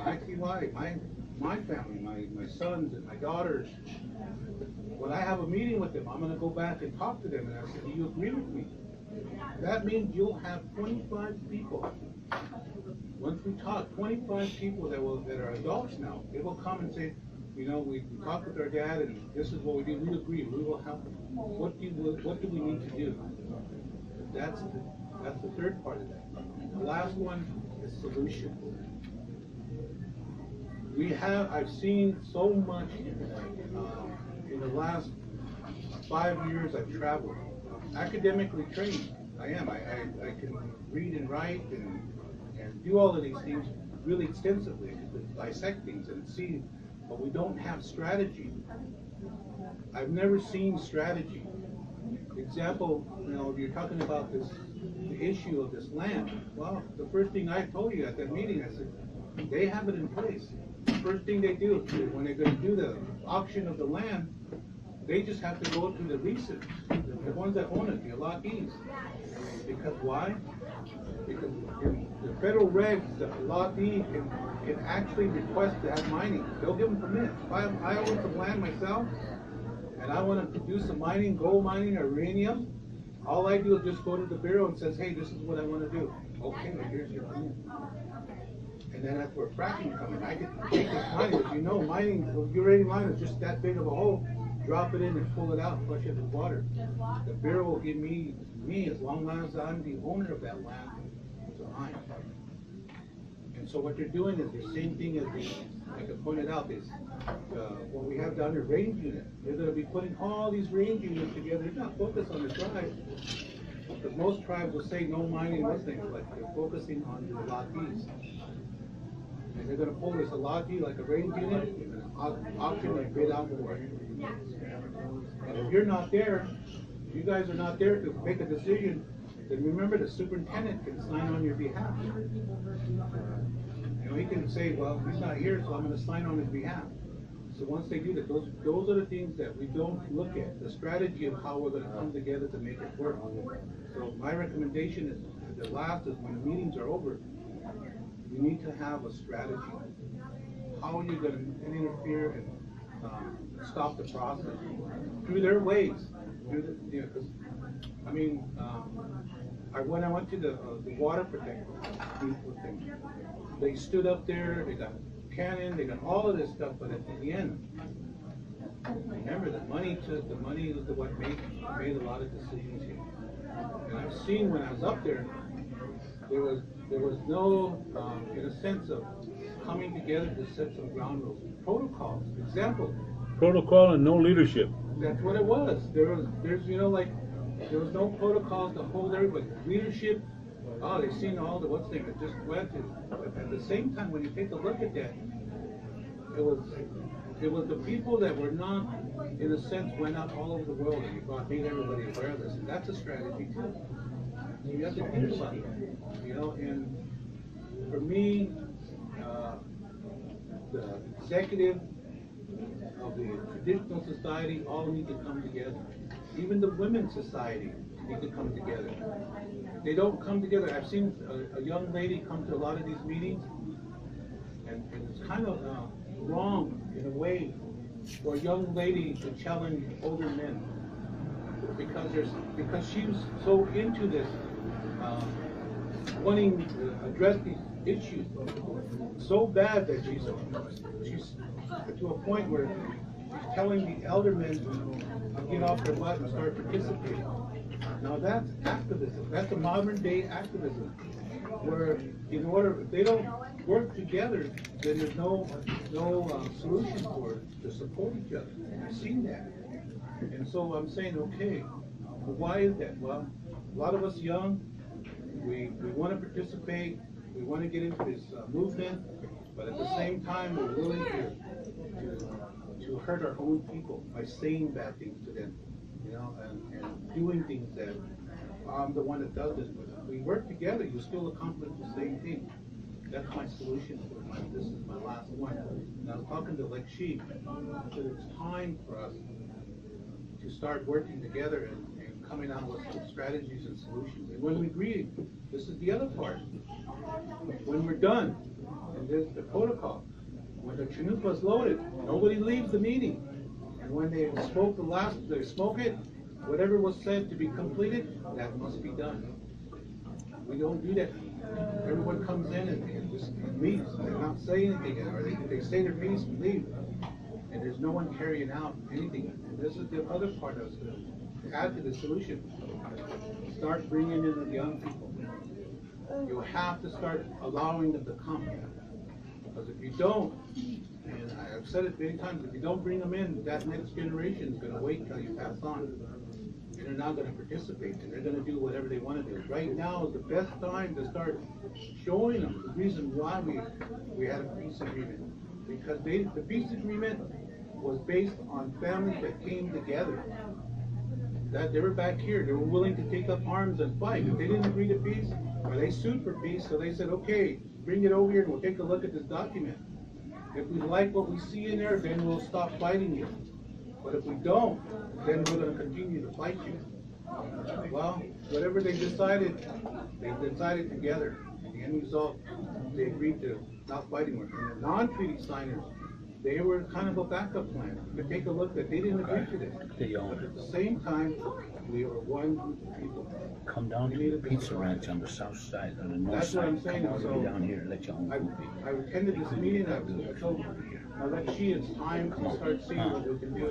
my family, my sons and my daughters, when I have a meeting with them, I'm going to go back and talk to them, and I said, do you agree with me? That means you'll have 25 people. Once we talk, 25 people that are adults now, they will come and say, you know, we talked with our dad, and this is what we do. We agree. We will help them. What do we need to do? That's the third part of that. The last one is solution. I've seen so much in the last 5 years. I've traveled, academically trained. I am. I can read and write and do all of these things really extensively, dissect things and see. But we don't have strategy. I've never seen strategy. Example, you know, if you're talking about the issue of this land, well, the first thing I told you at that meeting, I said, they have it in place. The first thing they do when they're going to do the auction of the land, they just have to go through the leases, the ones that own it, the allottees. Because why? Because in the federal regs, the allottee can actually request to have mining. They'll give them permits. If I own some land myself, and I want to do some mining, gold mining or uranium, all I do is just go to the bureau and says, hey, this is what I want to do. Okay, here's your permit. And then that's where fracking comes in. I can take this mining. As you know, mining, uranium mine is just that big of a hole. Drop it in and pull it out, flush it with water. The bureau will give me as long as I'm the owner of that land, to mine. And so what they're doing is the same thing as like I pointed out, is what we have down here, range unit. They're going to be putting all these range units together. They're not focused on the tribe, because most tribes will say no mining, nothing, but they're focusing on the allottees. And they're going to pull this allottee like a range unit and auction and bid out for it. And if you're not there, if you guys are not there to make a decision, then remember the superintendent can sign on your behalf. You know, he can say, well, he's not here, so I'm going to sign on his behalf. So once they do that, those are the things that we don't look at, the strategy of how we're going to come together to make it work. So my recommendation is, the last is when the meetings are over, you need to have a strategy. How are you going to interfere and stop the process? Through their ways. Because, I mean, when I went to the water protection thing, they stood up there, they got cannon, they got all of this stuff, but at the end, remember, the money was what made a lot of decisions here. And I've seen when I was up there, there was no, in a sense of coming together to set some ground rules, protocols, example. Protocol and no leadership. That's what it was. There's you know, like, there was no protocols to hold everybody. Leadership, oh, they've seen all the what's name, it just went to. But at the same time, when you take a look at that, it was the people that were not, in a sense, went out all over the world and made everybody aware of this. And that's a strategy too. You have to think about it. You know, and for me, the executive of the traditional society all need to come together. Even the women's society need to come together. They don't come together. I've seen a young lady come to a lot of these meetings, and it's kind of wrong in a way for a young lady to challenge older men because she's so into this, wanting to address these issues so bad that she's to a point where she's telling the elder men to get off their butt and start participating. Now that's activism. That's a modern day activism, where if they don't work together, then there's no solution to support each other. I've seen that. And so I'm saying, okay, well, why is that? Well, a lot of us young, we want to participate, we want to get into this movement, but at the same time, we're willing to hurt our own people by saying bad things to them, and doing things that I'm the one that does this. But if we work together, you still accomplish the same thing. That's my solution. This is my last one. And I was talking to Lakotah, that it's time for us to start working together and coming out with some strategies and solutions. And when we agree, this is the other part. When we're done, and there's the protocol, when the chanupa is loaded, nobody leaves the meeting. And when they smoke it, whatever was said to be completed, that must be done. We don't do that. Everyone comes in and just leaves. They're not saying anything, or they say their piece and leave. And there's no one carrying out anything. And this is the other part I was going to add to the solution. Start bringing in the young people. You have to start allowing them to come. Because if you don't, and I've said it many times, if you don't bring them in, that next generation is going to wait till you pass on. And they're not going to participate, and they're going to do whatever they want to do. Right now is the best time to start showing them the reason why we had a peace agreement. Because the peace agreement was based on families that came together. That they were back here, they were willing to take up arms and fight. If they didn't agree to peace, or they sued for peace, so they said, okay, bring it over here and we'll take a look at this document. If we like what we see in there, then we'll stop fighting you. But if we don't, then we're going to continue to fight you. Well, whatever they decided together. And the end result, they agreed to not fighting more. And the non-treaty signers, they were kind of a backup plan. You could take a look that they didn't agree to this. But at the same time, we were one group of people. Come down to the pizza ranch on the south side, on the north That's what side. I'm saying. Come all the way So down here, let your own food be. I attended this meeting. I told Alexi it's time to start seeing what we can do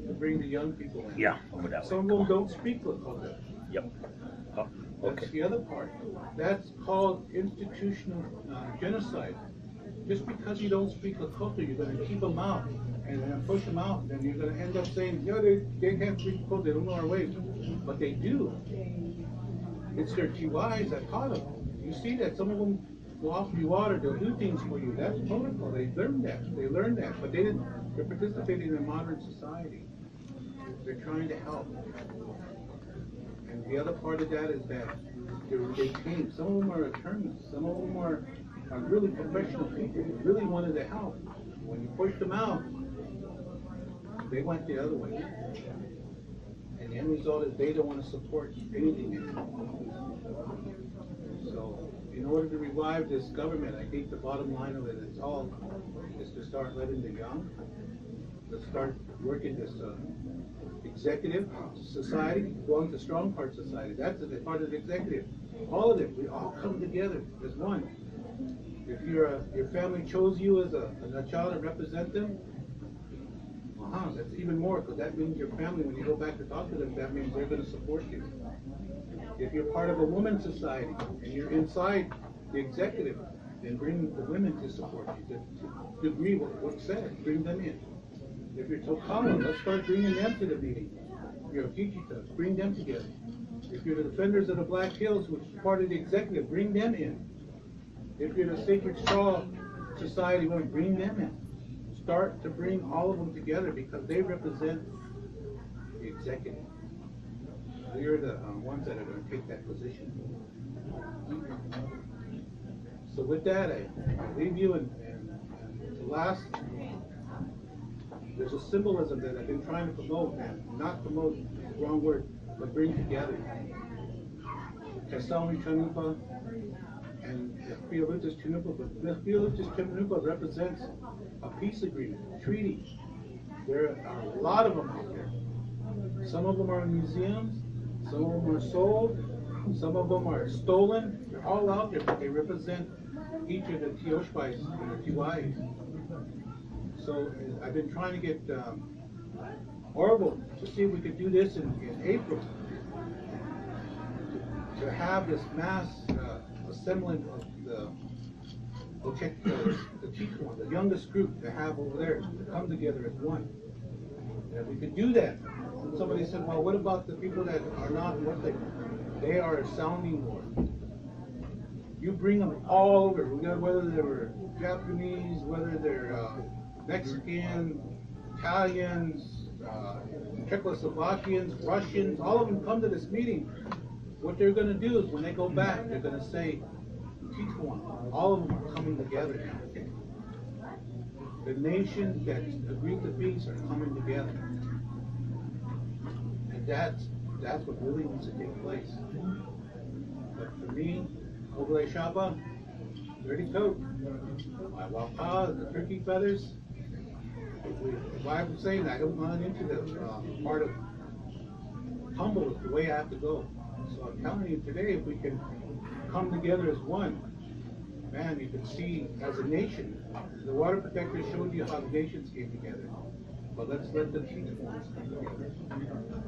to bring the young people in. Yeah, over that way. Some of them don't speak Lakota. Yep. Oh, That's okay. the other part. That's called institutional genocide. Just because you don't speak Lakota, you're going to keep them out and then push them out. Then you're going to end up saying, they can't speak Lakota, they don't know our ways. But they do. It's their TYs that taught them. You see that some of them will offer you water, they'll do things for you. That's protocol. They learned that. But they're participating in a modern society. They're trying to help. And the other part of that is that they came. Some of them are attorneys. Some of them are really professional people who really wanted to help. When you pushed them out, they went the other way. And the end result is they don't want to support anything anymore. So, in order to revive this government, I think the bottom line of it is to start letting the young, to start working this executive society, belong to strong part society. That's the part of the executive. All of it, we all come together as one. If your family chose you as a child to represent them, that's even more, because that means your family, when you go back to talk to them, that means they're going to support you. If you're part of a women's society and you're inside the executive, then bring the women to support you, to agree with what's said, bring them in. If you're Tokala, let's start bringing them to the meeting. If you're Kichita, bring them together. If you're the Defenders of the Black Hills, which is part of the executive, bring them in. If you're the Sacred Straw Society, bring them in. Start to bring all of them together because they represent the executive. We're the ones that are going to take that position. So with that, I leave you, and the last, there's a symbolism that I've been trying to promote, and not promote, the wrong word, but bring together. Kasawi Chanupa and the Fialutas Chanupa, but the Fialutas Chanupa represents a peace agreement, a treaty. There are a lot of them out there. Some of them are in museums, some of them are sold, some of them are stolen. They're all out there, but they represent each of the Tioshpais and the Tiwais. So I've been trying to get Orville to see if we could do this in April. To have this mass assembling of the Oceti, the Tijuan, the youngest group to have over there, to come together as one. And if we could do that, and somebody said, well, what about the people that are not what they are a sounding board. You bring them all over, whether they were Japanese, whether they're Mexican, Italians, Czechoslovakians, Russians, all of them come to this meeting. What they're going to do is when they go back, they're going to say, Tijuan, all of them are coming together now. The nations that agreed to peace are coming together. And that's what really needs to take place. But for me, WOGLAGLAPELO, dirty coat, my WANKAN, the turkey feathers. If I'm saying I don't run into the part of humble is the way I have to go. So I'm telling you today, if we can come together as one, man, you can see as a nation. The water protector showed you how the nations came together. But let's let the Tijuans come together.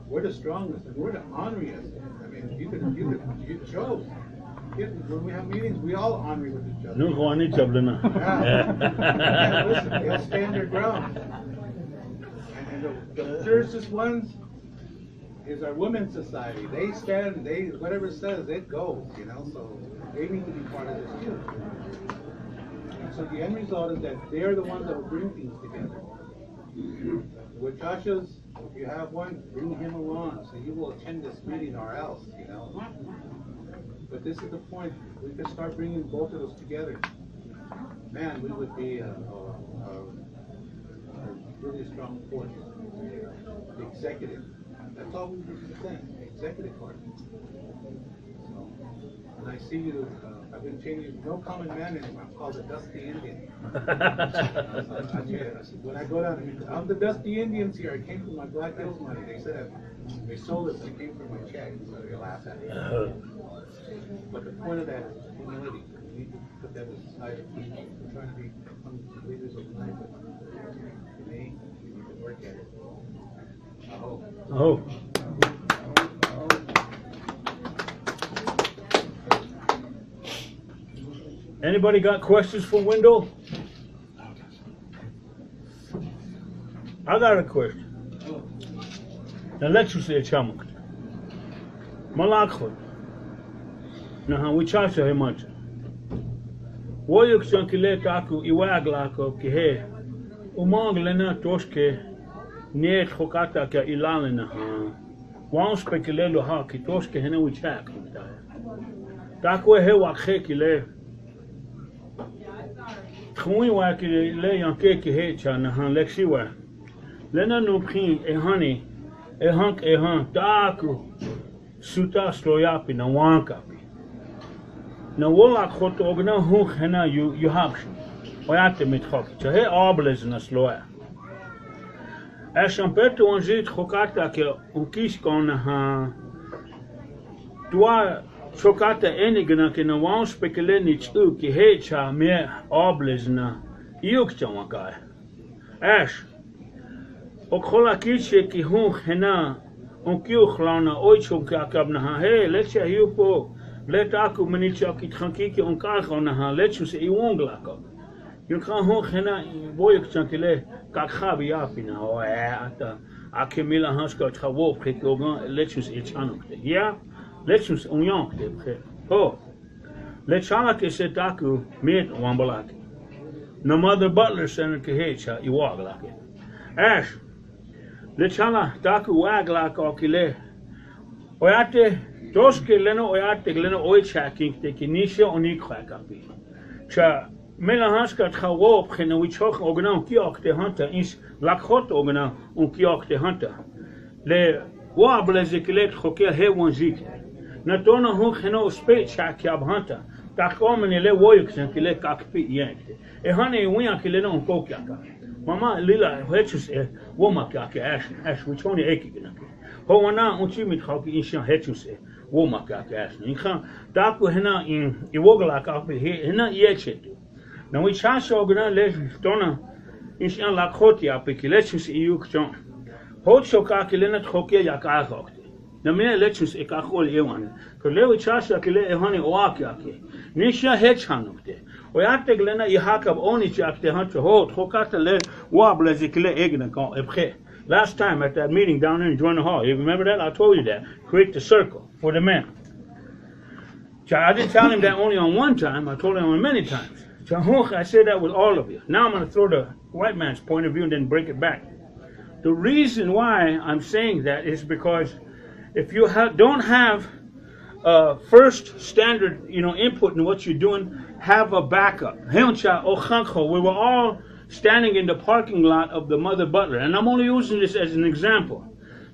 We're the strongest, and we're the honoriest. I mean, you show. When we have meetings, we all honor with each other. No, Yeah. Listen, they'll stand their ground. And the fiercest ones is our women's society. They stand, whatever it says, it goes, so they need to be part of this too. And so the end result is that they're the ones that will bring things together. With Chachas, if you have one, bring him along so you will attend this meeting or else, But this is the point. We could start bringing both of those together. Man, we would be a really strong force. The executive. That's all we represent, executive part. So, and I see you, I've been changing, no common man anymore, I'm called the Dusty Indian. When I go down, I'm the Dusty Indians here, I came from my Black Hills money, they said they sold it, it came from my check, so they laugh at me. But the point of that is humility, we need to put that aside. We're trying to become leaders of life, but for me, we need to work at it. Oh. Anybody got questions for Wendell? I got a question. Now let's say chamak. Malakho. Now we charge him much. Wo yuk chankile taku iwaglako kihe. Umanglena toshke Niet Lakotah ke ilalena ha. Wan spekulelo ha ki toske hene we chak. Takwe he wakhe kile. Khoi wa ki le yanke ki he chana han lexi wa. Lena no prin e hani e hank e han taku suta sloyapi na wankapi. Na WOLAKOTA ogna hu hena you have. Oyate mit khok. Che ables na sloya. Als je een ziet, Lakotah que kies kan doa Lakotah enige que não vão especular nisso que hecha meer ables na iukta wakai. As ook Lakotah que hena kiuchlana oichon que akabna he let's you po let aku menicha que tranquille on kargona let's you say WOGLAKOTA. You can hoog hena boyk chankele kakhabi apina o ata akemila hanskot khawop khikogan letchus echanokte ja letchus onyankte bge oh letchanak is etaku met wambalak no mother butler sen kehecha iwaglake ash letchana taku waglak okile oyate toske leno oyate gleno oichaking te kinisha onikhakapi cha Melahanska khawop khena we chok ogna kiok de hunter is Lakotah ogna kiok de hunter le wa blazeklet khokel he wonzik na tona hu kheno spe chak yab hunter ta komene le woyk sen kile kakpi yente e hane wiya kile no kokyaka Mama lila hechus womakake ash which only ekiganake. Ho wana unchi mit khaki insha hechus womakake ash. Inka daku hena in WOGLAKAPELO hena yechetu. Now we chasho gana lesh dona insha Lakotah apikilechus iukjon. Ho choka kilena khoke yakakokte. Na me lechus ekakol ewan. Kole chasha kile ehani oakiake. Nisha hechanokte. Oyate glena ihakab oni chakte hancho ho khokata le wablezi kile egna kon epre. Last time at that meeting down there in Join the Hall, you remember that? I told you that. Create the circle for the men. I didn't tell him that only on one time, I told him on many times. I said that with all of you. Now I'm going to throw the white man's point of view and then break it back. The reason why I'm saying that is because if you don't have first standard, input in what you're doing, have a backup. We were all standing in the parking lot of the Mother Butler, and I'm only using this as an example.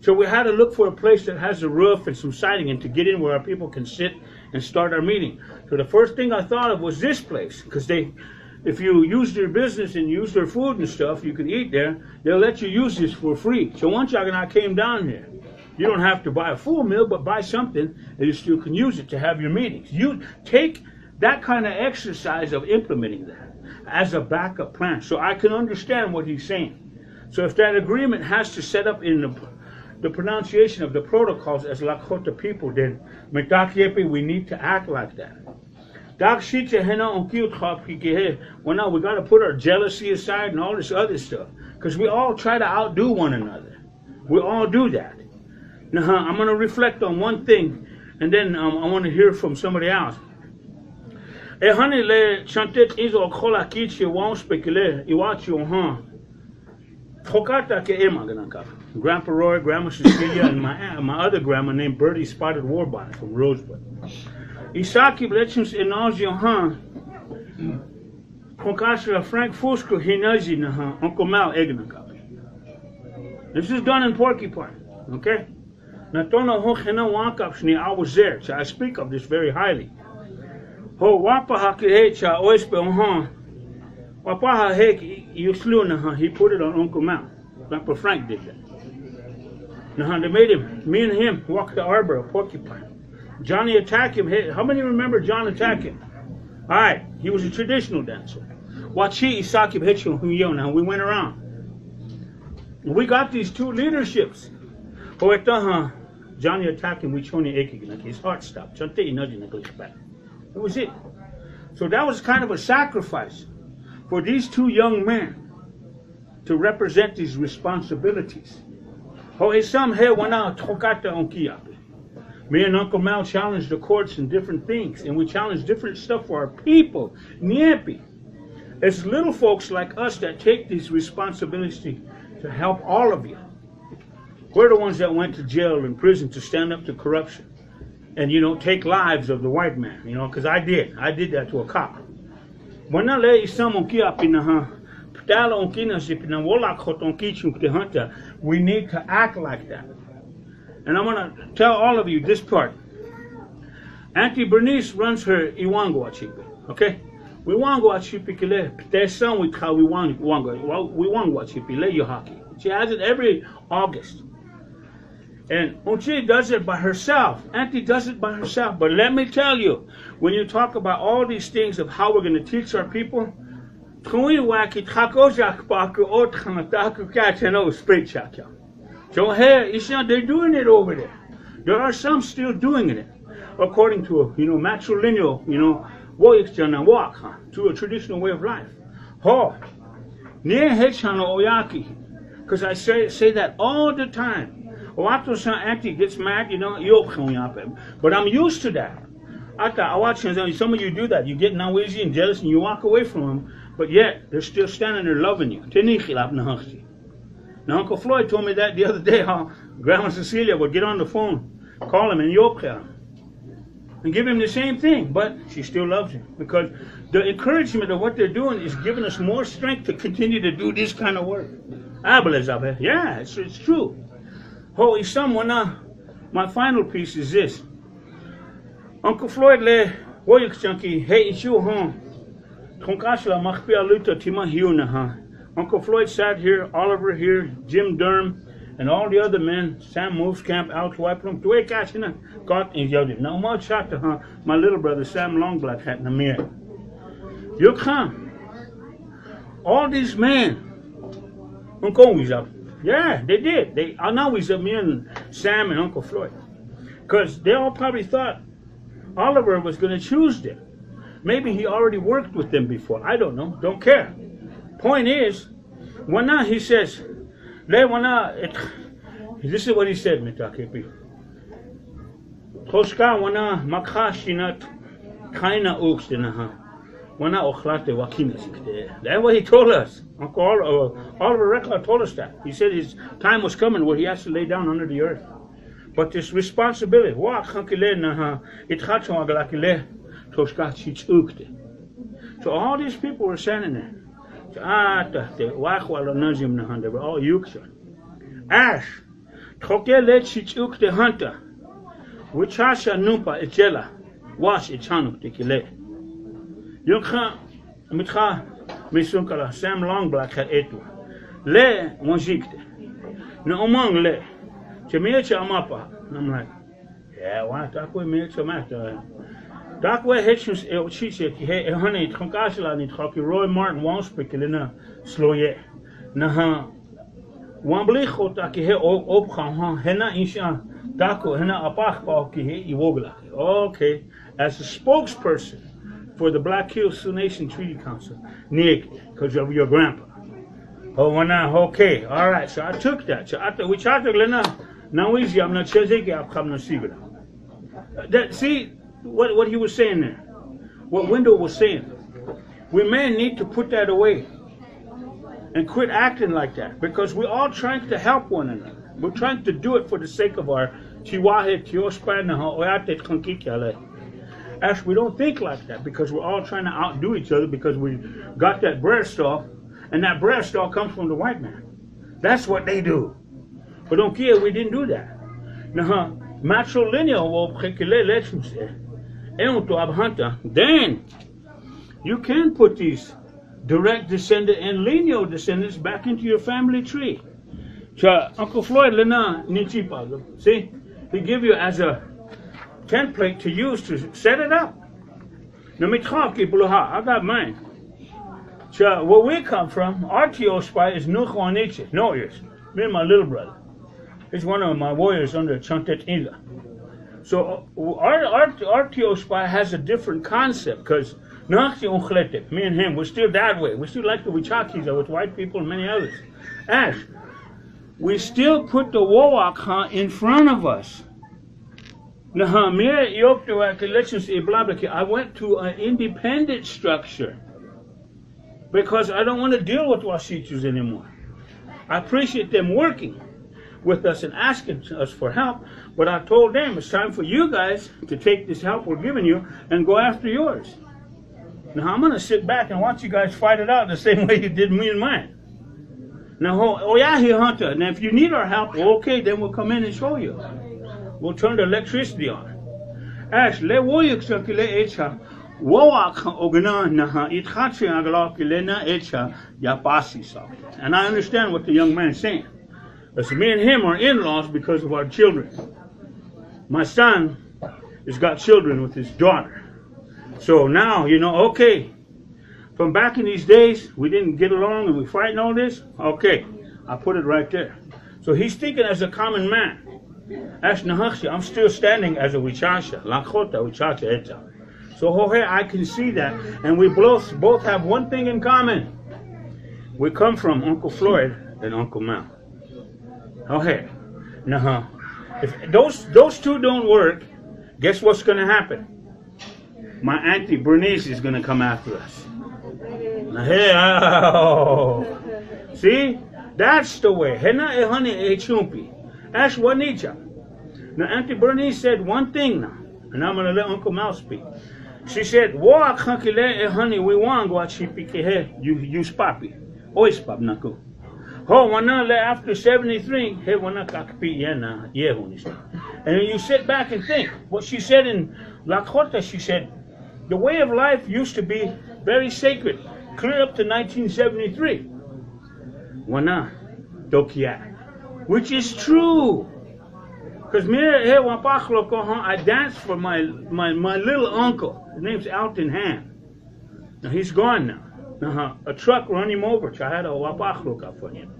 So we had to look for a place that has a roof and some siding and to get in where our people can sit and start our meeting. So the first thing I thought of was this place, because if you use their business and use their food and stuff, you can eat there, they'll let you use this for free. So once I came down here, you don't have to buy a full meal, but buy something and you still can use it to have your meetings. You take that kind of exercise of implementing that as a backup plan. So I can understand what he's saying. So if that agreement has to set up in the pronunciation of the protocols as Lakotah people, then we need to act like that. Well, now we got to put our jealousy aside and all this other stuff, because we all try to outdo one another. We all do that. Now, I'm going to reflect on one thing, and then I want to hear from somebody else. Grandpa Roy, Grandma Cecilia, and my other grandma named Birdie Spotted Warbonnet from Rosebud. Isaki blechums enaljohan. Konkasha Frank Fusco hinazi naha Uncle Mal Egnaka. This is done in Porcupine, okay? Natona hochena wankapshni, I was there, so I speak of this very highly. Ho wapa hakihecha oispe ohan. Wapaha hek yuslu naha, he put it on Uncle Mal. Grandpa Frank did that. Now they made him, me and him, walk the arbor of Porcupine. Johnny attacked him. Hey, how many remember John attacked him? All right, he was a traditional dancer. Wachi Isaki Hechu Huyona. We went around. We got these two leaderships. Johnny attacked him. We choni ekig. His heart stopped. That was it. So that was kind of a sacrifice for these two young men to represent these responsibilities. Me and Uncle Mal challenged the courts in different things, and we challenged different stuff for our people. Niepi. It's little folks like us that take these responsibilities to help all of you. We're the ones that went to jail and prison to stand up to corruption and, take lives of the white man, because I did that to a cop. We need to act like that. And I'm going to tell all of you this part. Auntie Bernice runs her Iwango Achipi, okay? We Wango Achipi kile. There's some we call we Wango Achipi le Yohaki. She has it every August. And Oceti does it by herself. Auntie does it by herself. But let me tell you, when you talk about all these things of how we're going to teach our people, so here, they're doing it over there. There are some still doing it, according to matrilineal, to a traditional way of life. Because I say that all the time. Auntie gets mad, but I'm used to that. I watch some of you do that. You get noisy and jealous and you walk away from them, but yet they're still standing there loving you. Now, Uncle Floyd told me that the other day, how Grandma Cecilia would get on the phone, call him and yopka and give him the same thing, but she still loves him because the encouragement of what they're doing is giving us more strength to continue to do this kind of work. Yeah, it's true. Holy someone my final piece is this. Uncle Floyd le woyuk chunky hey it's you home. Tonkashla machpia luta tima hiuna ha. Uncle Floyd sat here, Oliver here, Jim Durham, and all the other men, Sam Movescamp, Alex Whiteplum, twee katsina, got in Jody. Now, my little brother, Sam Longblack, had in the mirror. You come. All these men, Uncle was up. Yeah, they did. I know he's up, me and Sam and Uncle Floyd. Because they all probably thought Oliver was going to choose them. Maybe he already worked with them before. I don't know. Don't care. Point is, he says, this is what he said, Mitakepi. Toska wana makashinat kaina ukstinaha. Wana ochlate wakinas. That's what he told us. Uncle Oliver Reckler told us that. He said his time was coming where he has to lay down under the earth. But this responsibility, so all these people were standing there. They were all yuksha. Ash, Tokele Chichuk the hunter, which Hasha Numpa Echela, wash Echanuk the Kile. Yukha Mitha Misunkala, Sam Longblack had etu. Le Monjikte. No among le. Chemicha Amapa. And I'm like, yeah, why talk with me? Dark way Hitchens Chiche, honey, Tronkashla, Nitroki, Roy Martin, Wonspickelina, Sloye. Naha. Wamblichota ki he opgaan, henna insha, dako, henna apachpa ki he iwogla. Okay, as a spokesperson for the Black Hills Sioux Nation Treaty Council, Nick, because of your grandpa. Oh, okay, all right. So I took that. So we tried to learn now. Easy, I'm not chezeke. I'm coming to see it. See what he was saying there. What Wendell was saying. We may need to put that away and quit acting like that, because we're all trying to help one another. We're trying to do it for the sake of our chiwahe, tiospanaha, oate, kankikale. Actually, we don't think like that, because we're all trying to outdo each other, because we got that bread stall, and that bread stall comes from the white man. That's what they do. But don't care, we didn't do that. Now, matrilineal will prekele lechums then you can put these direct descendant and lineal descendants back into your family tree. Uncle Floyd, see, he give you as a template to use to set it up. I got mine. Where we come from, our TO spy is Ominiciye. No ears. Me and my little brother. He's one of my warriors under Chantet Inga. So our TO spy has a different concept, because me and him, we're still that way. We still like the Wichakis with white people and many others. Ash, we still put the WOLAKOTA in front of us. I went to an independent structure because I don't want to deal with Wasichus anymore. I appreciate them working with us and asking us for help, but I told them it's time for you guys to take this help we're giving you and go after yours. Now I'm going to sit back and watch you guys fight it out the same way you did me and mine. Now, Hunter, now if you need our help, okay, then we'll come in and show you. We'll turn the electricity on. Ash, le woyuk le echa, wowak ogna naha itchachi agla kilena echa yapasi sa. And I understand what the young man is saying. Because me and him are in-laws because of our children. My son has got children with his daughter. So now, okay, from back in these days, we didn't get along and we fight and all this. Okay, I put it right there. So he's thinking as a common man. I'm still standing as a Wichasha, Lakotah, Wichasha, Eta. So I can see that, and we both have one thing in common. We come from Uncle Floyd and Uncle Mel. Now, if those two don't work, guess what's going to happen? My auntie Bernice is going to come after us. See, that's the way. Ash Wanija. Now, Auntie Bernice said one thing now, and I'm going to let Uncle Mal speak. She said, honey, we want what she pick you papi. Ois pap naku. After 73, and you sit back and think. What she said in Lakotah, she said, the way of life used to be very sacred, clear up to 1973. wana dokia, which is true. Because me here I danced for my little uncle. His name's Alton Han. Now he's gone now. A truck run him over. So I had a wapachloka for him.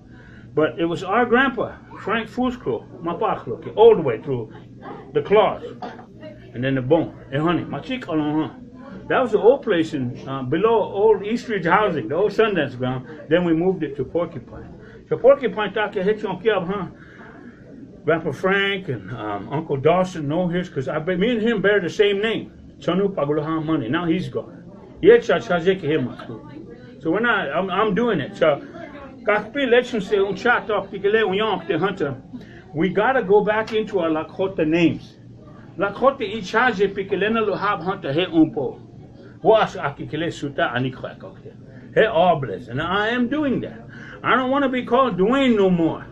But it was our grandpa, Frank Fusco, mapachloka, all the way through the claws. And then the bone. Hey honey, my chick along. That was the old place in below old East Ridge housing, the old Sundance ground. Then we moved it to Porcupine. So Porcupine Grandpa Frank and Uncle Dawson know his because me and him bear the same name. Chanu Pagulahan Money. Now he's gone. So when I'm doing it. So we gotta go back into our Lakotah names. Lakotah ichaje pikelena lohab hunter he umpo. Was akikele suta anikwakokte. He obles. And I am doing that. I don't want to be called Dwayne no more.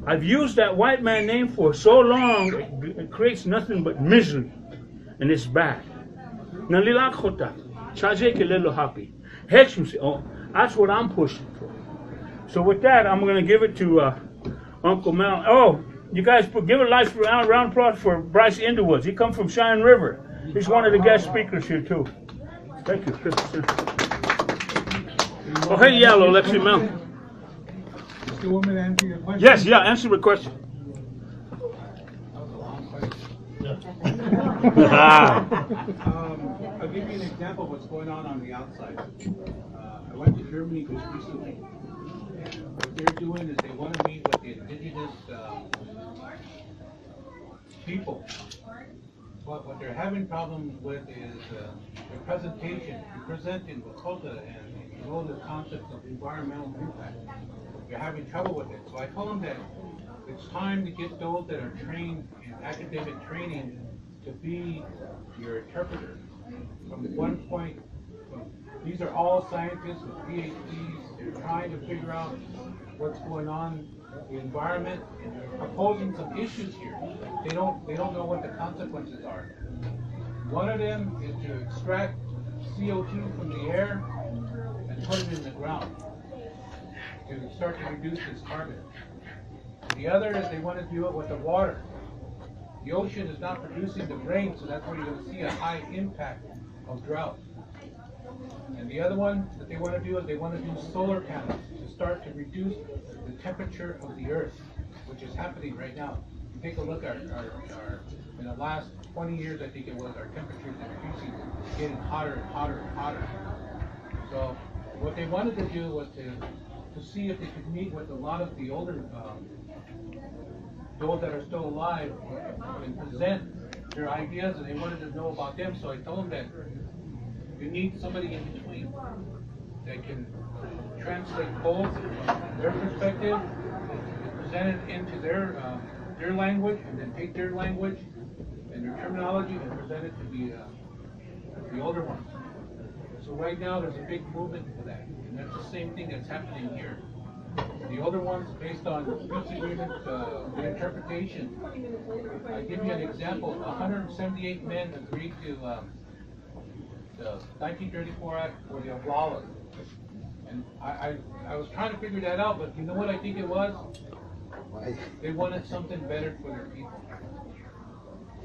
I've used that white man name for so long, it creates nothing but misery. And it's bad. Now, Lakotah, chaje kelelo happy. Oh, that's what I'm pushing for. So with that, I'm going to give it to Uncle Mel. Oh, you guys give a nice round of applause for Bryce Underwoods. He comes from Cheyenne River. He's one of the guest speakers here, too. Thank you. Oh, hey, Yellow, let's see, Mel. You want me to answer your question? Yes, yeah, answer the question. I'll give you an example of what's going on the outside. I went to Germany just recently. What they're doing is they want to meet with the indigenous people. But what they're having problems with is their presentation, presenting Lakota and all the concepts of environmental impact. They're having trouble with it. So I told them that it's time to get those that are trained in academic training to be your interpreter. From one point, these are all scientists with PhDs. They're trying to figure out what's going on in the environment, and they're proposing some issues here. They don't know what the consequences are. One of them is to extract CO2 from the air and put it in the ground to start to reduce this carbon. The other is they want to do it with the water. The ocean is not producing the rain, so that's where you're going to see a high impact of drought. And the other one that they want to do is they want to do solar panels to start to reduce the temperature of the earth, which is happening right now. You take a look at our in the last 20 years, I think it was, our temperatures increasing, getting hotter and hotter and hotter. So what they wanted to do was to see if they could meet with a lot of the older, those that are still alive, and present their ideas, and they wanted to know about them. So I told them that you need somebody in between that can translate both their perspective, present it into their language, and then take their language and their terminology and present it to the older ones. So right now there's a big movement for that, and that's the same thing that's happening here. The older ones, based on peace agreement, the interpretation. I give you an example. 178 men agreed to the 1934 Act for the Oglala. And I was trying to figure that out, but you know what I think it was? They wanted something better for their people.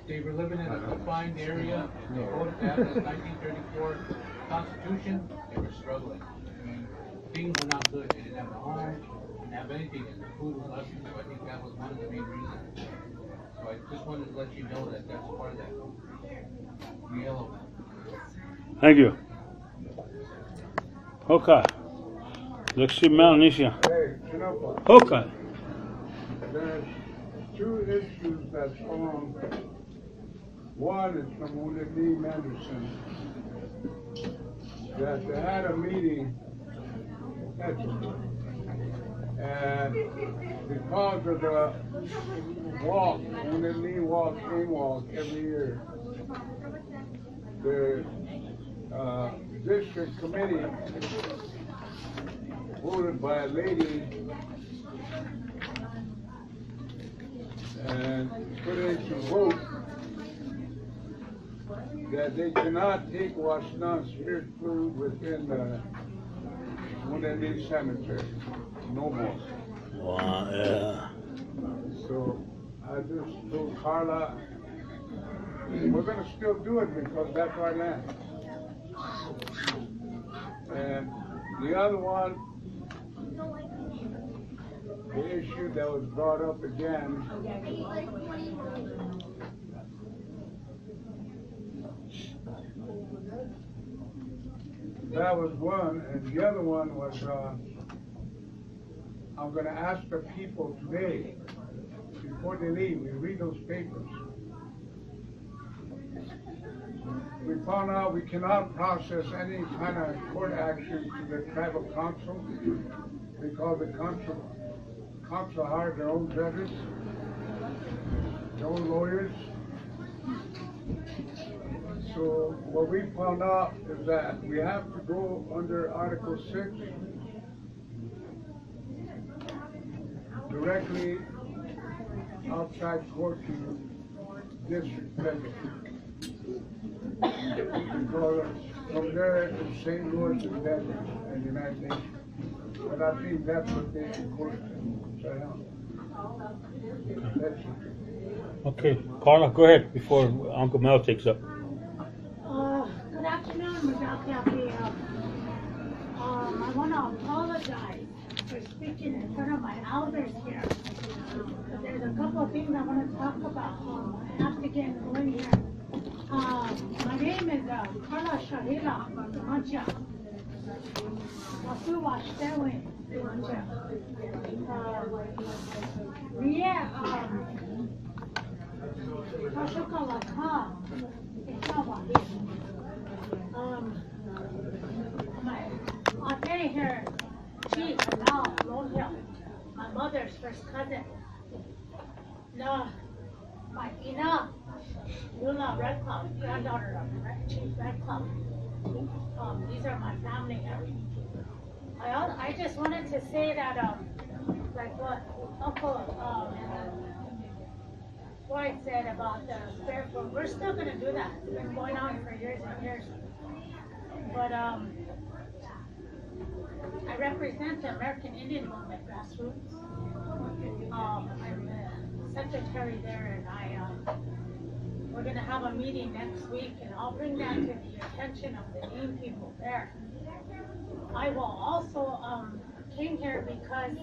They were living in a confined area, and they voted to have this 1934 Constitution. They were struggling. I mean, things were not good. They didn't have a home, didn't have anything, and the food was less. So I think that was one of the main reasons. So I just wanted to let you know that that's part of that. Yellow. Thank you. Okay. Let's see Ominiciye. Hey, Chinapa, Okay. there's two issues that's on. One is from William D. Manderson, that they had a meeting, and because of the walk, William D. walk, game walk every year, the district committee voted by a lady and put in some vote that they cannot take Washington spirit food within the Ominiciye Cemetery, no more. Wow, yeah. So I just told Carla, we're gonna still do it because that's our land. And the other one, the issue that was brought up again, that was one, and the other one was, I'm gonna ask the people today, before they leave, we read those papers. We found out we cannot process any kind of court action to the tribal council because the council hired their own judges, their own lawyers. So what we found out is that we have to go under Article 6 directly outside court to district level. Because from there it's St. Louis and Denver and the United Nations. But I think that's what they reported. That's it. Okay, Carla, go ahead before Uncle Mel takes up. Good afternoon, WOGLAGLAPELO. I want to apologize for speaking in front of my elders here. There's a couple of things I want to talk about. I have to get going here. My name is Carla Shahila Mancha. Masuwa Shewin Mancha. Kashuka Lakotah. I'll tell you here, Chief Al Lohill, my mother's first cousin. No, my Ina, Lula Red Club, granddaughter of Chief Red Club. These are my family here. I just wanted to say that, like what Uncle Floyd said about the spirit book, we're still going to do that. It's been going on for years and years. But I represent the American Indian movement grassroots. I'm the secretary there, and we're going to have a meeting next week, and I'll bring that to the attention of the Indian people there. I will also came here because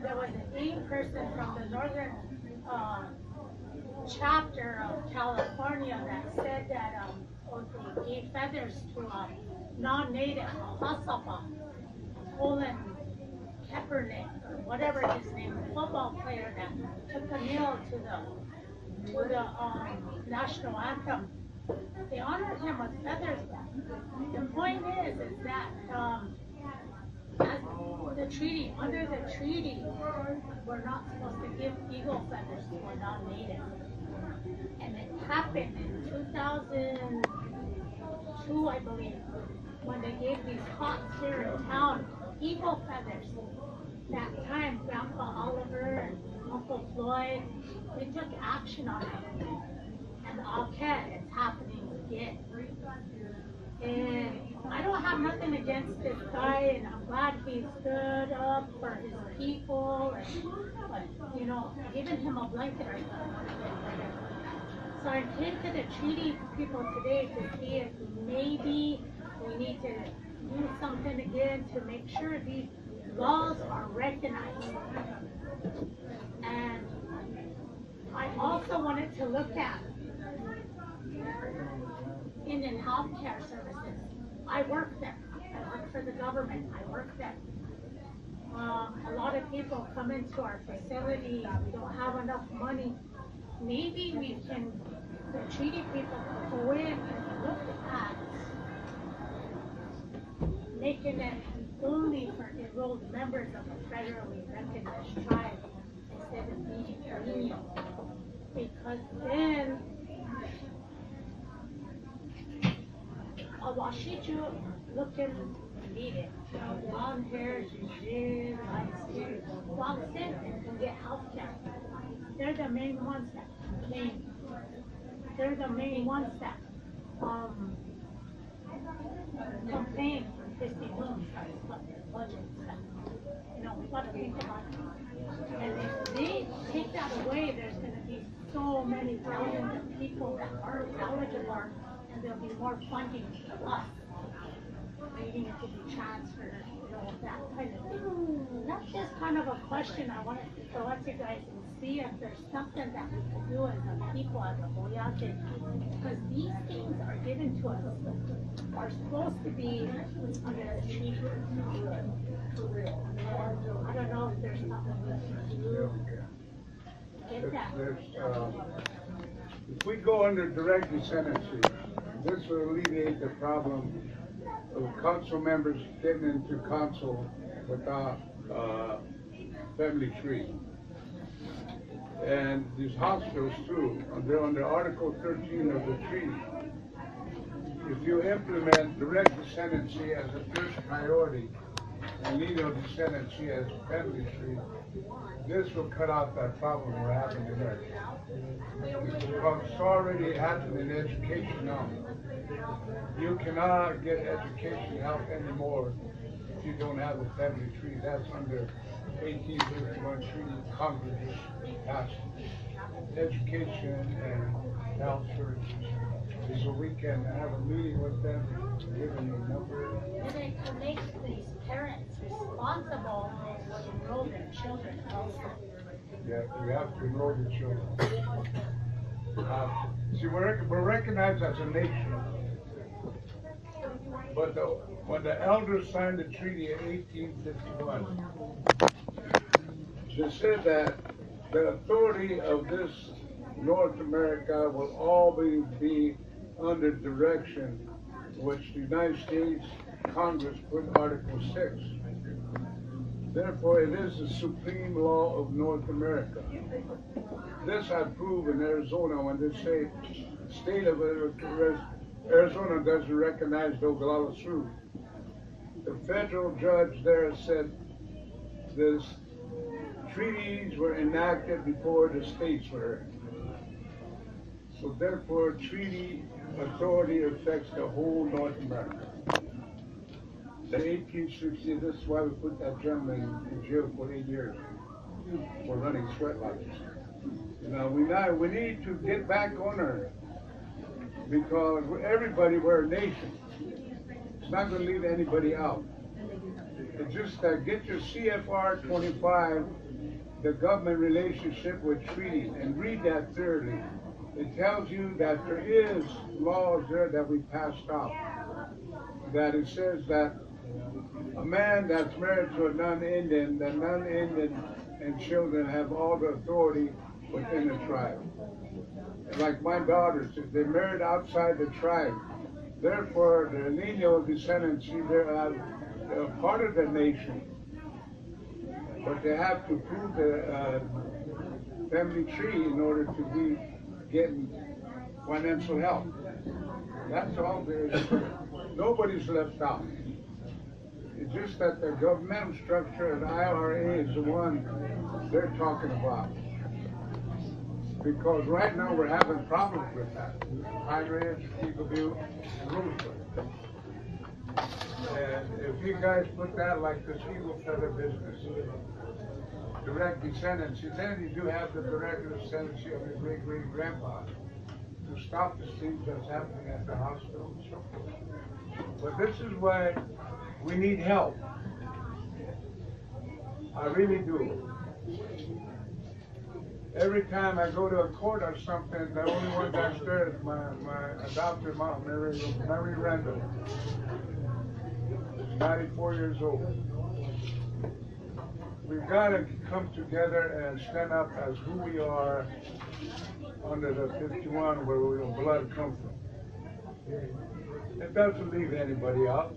there was an Indian person from the northern chapter of California that said that they gave feathers to a non-native, HESAPA, Colin Kaepernick, or whatever his name, the football player that took a kneel to the national anthem. They honored him with feathers. The point is that as the treaty, under the treaty, we're not supposed to give eagle feathers to a non-native. And it happened in 2002, I believe, when they gave these cops here in town eagle feathers. That time, Grandpa Oliver and Uncle Floyd, they took action on it. And Oceti, it's happening again. And I don't have nothing against this guy, and I'm glad he stood up for his people, and, you know, giving him a blanket or something. So I came to the treaty people today to see if maybe we need to do something again to make sure these laws are recognized. And I also wanted to look at Indian healthcare services. I work there. I work for the government. I work there. A lot of people come into our facility. We don't have enough money. Maybe we can, the treaty people can go in and look at making it only for enrolled members of a federally recognized tribe instead of being menial. Because then a Washichu looking needed, blonde hair, Jin, light skin, walks in and can get health care. They're the main ones that complain. They're the main ones that complain from 50 rooms. budget. You know, we gotta think about it. And if they take that away, there's gonna be so many thousands of people that are eligible, and there'll be more funding for us, needing it to be transferred, you know, that kind of thing. That's just kind of a question I wanted to throw at you guys and see if there's something that we can do as a people, as a Oyate, because these things are given to us, are supposed to be under the treaty. I don't know if there's something we can do. Get that. If we go under direct descendancy, this will alleviate the problem of council members getting into council without family tree. And these hospitals too, they're under Article 13 of the treaty. If you implement direct descendancy as a first priority and lineal descendancy as family tree, this will cut out that problem we're having today. Because it's already happening in education now. You cannot get education help anymore if you don't have a family tree. That's under 1851 treaty Congress passed. Education and health services. So we can have a meeting with them, give them a number. And then to make these parents responsible to enroll their children also. Yeah, we have to enroll the children. See, we're recognized as a nation. But when the elders signed the treaty in 1851, they said that the authority of this North America will always be under direction which the United States Congress put Article 6. Therefore, it is the supreme law of North America. This I prove in Arizona when they say the state of Arizona doesn't recognize the WOGLAGLAPELO. The federal judge there said this treaties were enacted before the states were. So therefore, treaty authority affects the whole North America. The 1860, this is why we put that gentleman in jail for 8 years for running sweat lodges. Now we need to get back on her because everybody, we're a nation. It's not going to leave anybody out. It's just that get your CFR 25, the government relationship with treaties, and read that thoroughly. It tells you that there is laws there that we passed out. That it says that a man that's married to a non-Indian, the non-Indian and children have all the authority within the tribe. And like my daughters, if they're married outside the tribe, therefore the lineal descendancy, they're part of the nation. But they have to prove the family tree in order to be getting financial help. That's all there is. Nobody's left out. It's just that the governmental structure and IRA is the one they're talking about. Because right now we're having problems with that. Pine Ridge, Eagle View, and Rosewood. And if you guys put that like this Eagle Feather business, direct descendancy, then you do have the direct descendancy of your great-great-grandpa to stop the things that's happening at the hospital and so forth. But this is why we need help. I really do. Every time I go to a court or something, the only one that's there is my adopted mom, Mary Randall. She's 94 years old. We've got to come together and stand up as who we are under the 51 where we blood comes from. It doesn't leave anybody out.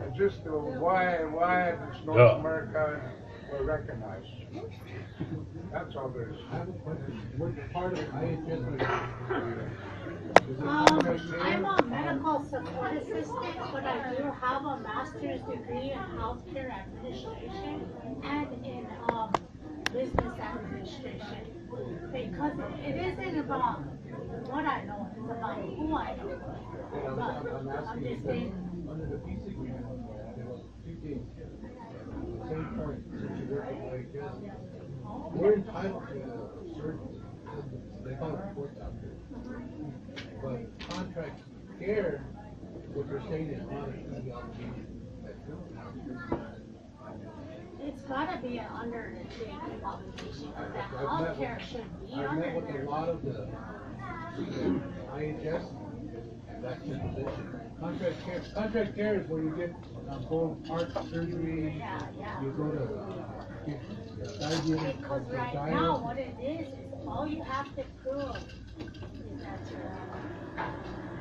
It's just why it's North America we're recognized. That's all there is. I have a question. What part of IHS I'm a medical support assistant, but I do have a master's degree in healthcare administration and in business administration. Because it isn't about what I know, it's about who I know. But I'm just saying. under the peace agreement, like just, we're entitled to surgery. They call it sports doctor. But contract care, what you're saying is not a duty obligation. That's true. It's gotta be under the state obligation, that I've met healthcare with- should be I've under met with there. a lot of the IHS, and that's the position. Contract care is where you get, go heart surgery, Yeah, yeah. you go to, get diabetes, Because right now, what it is all you have to prove is that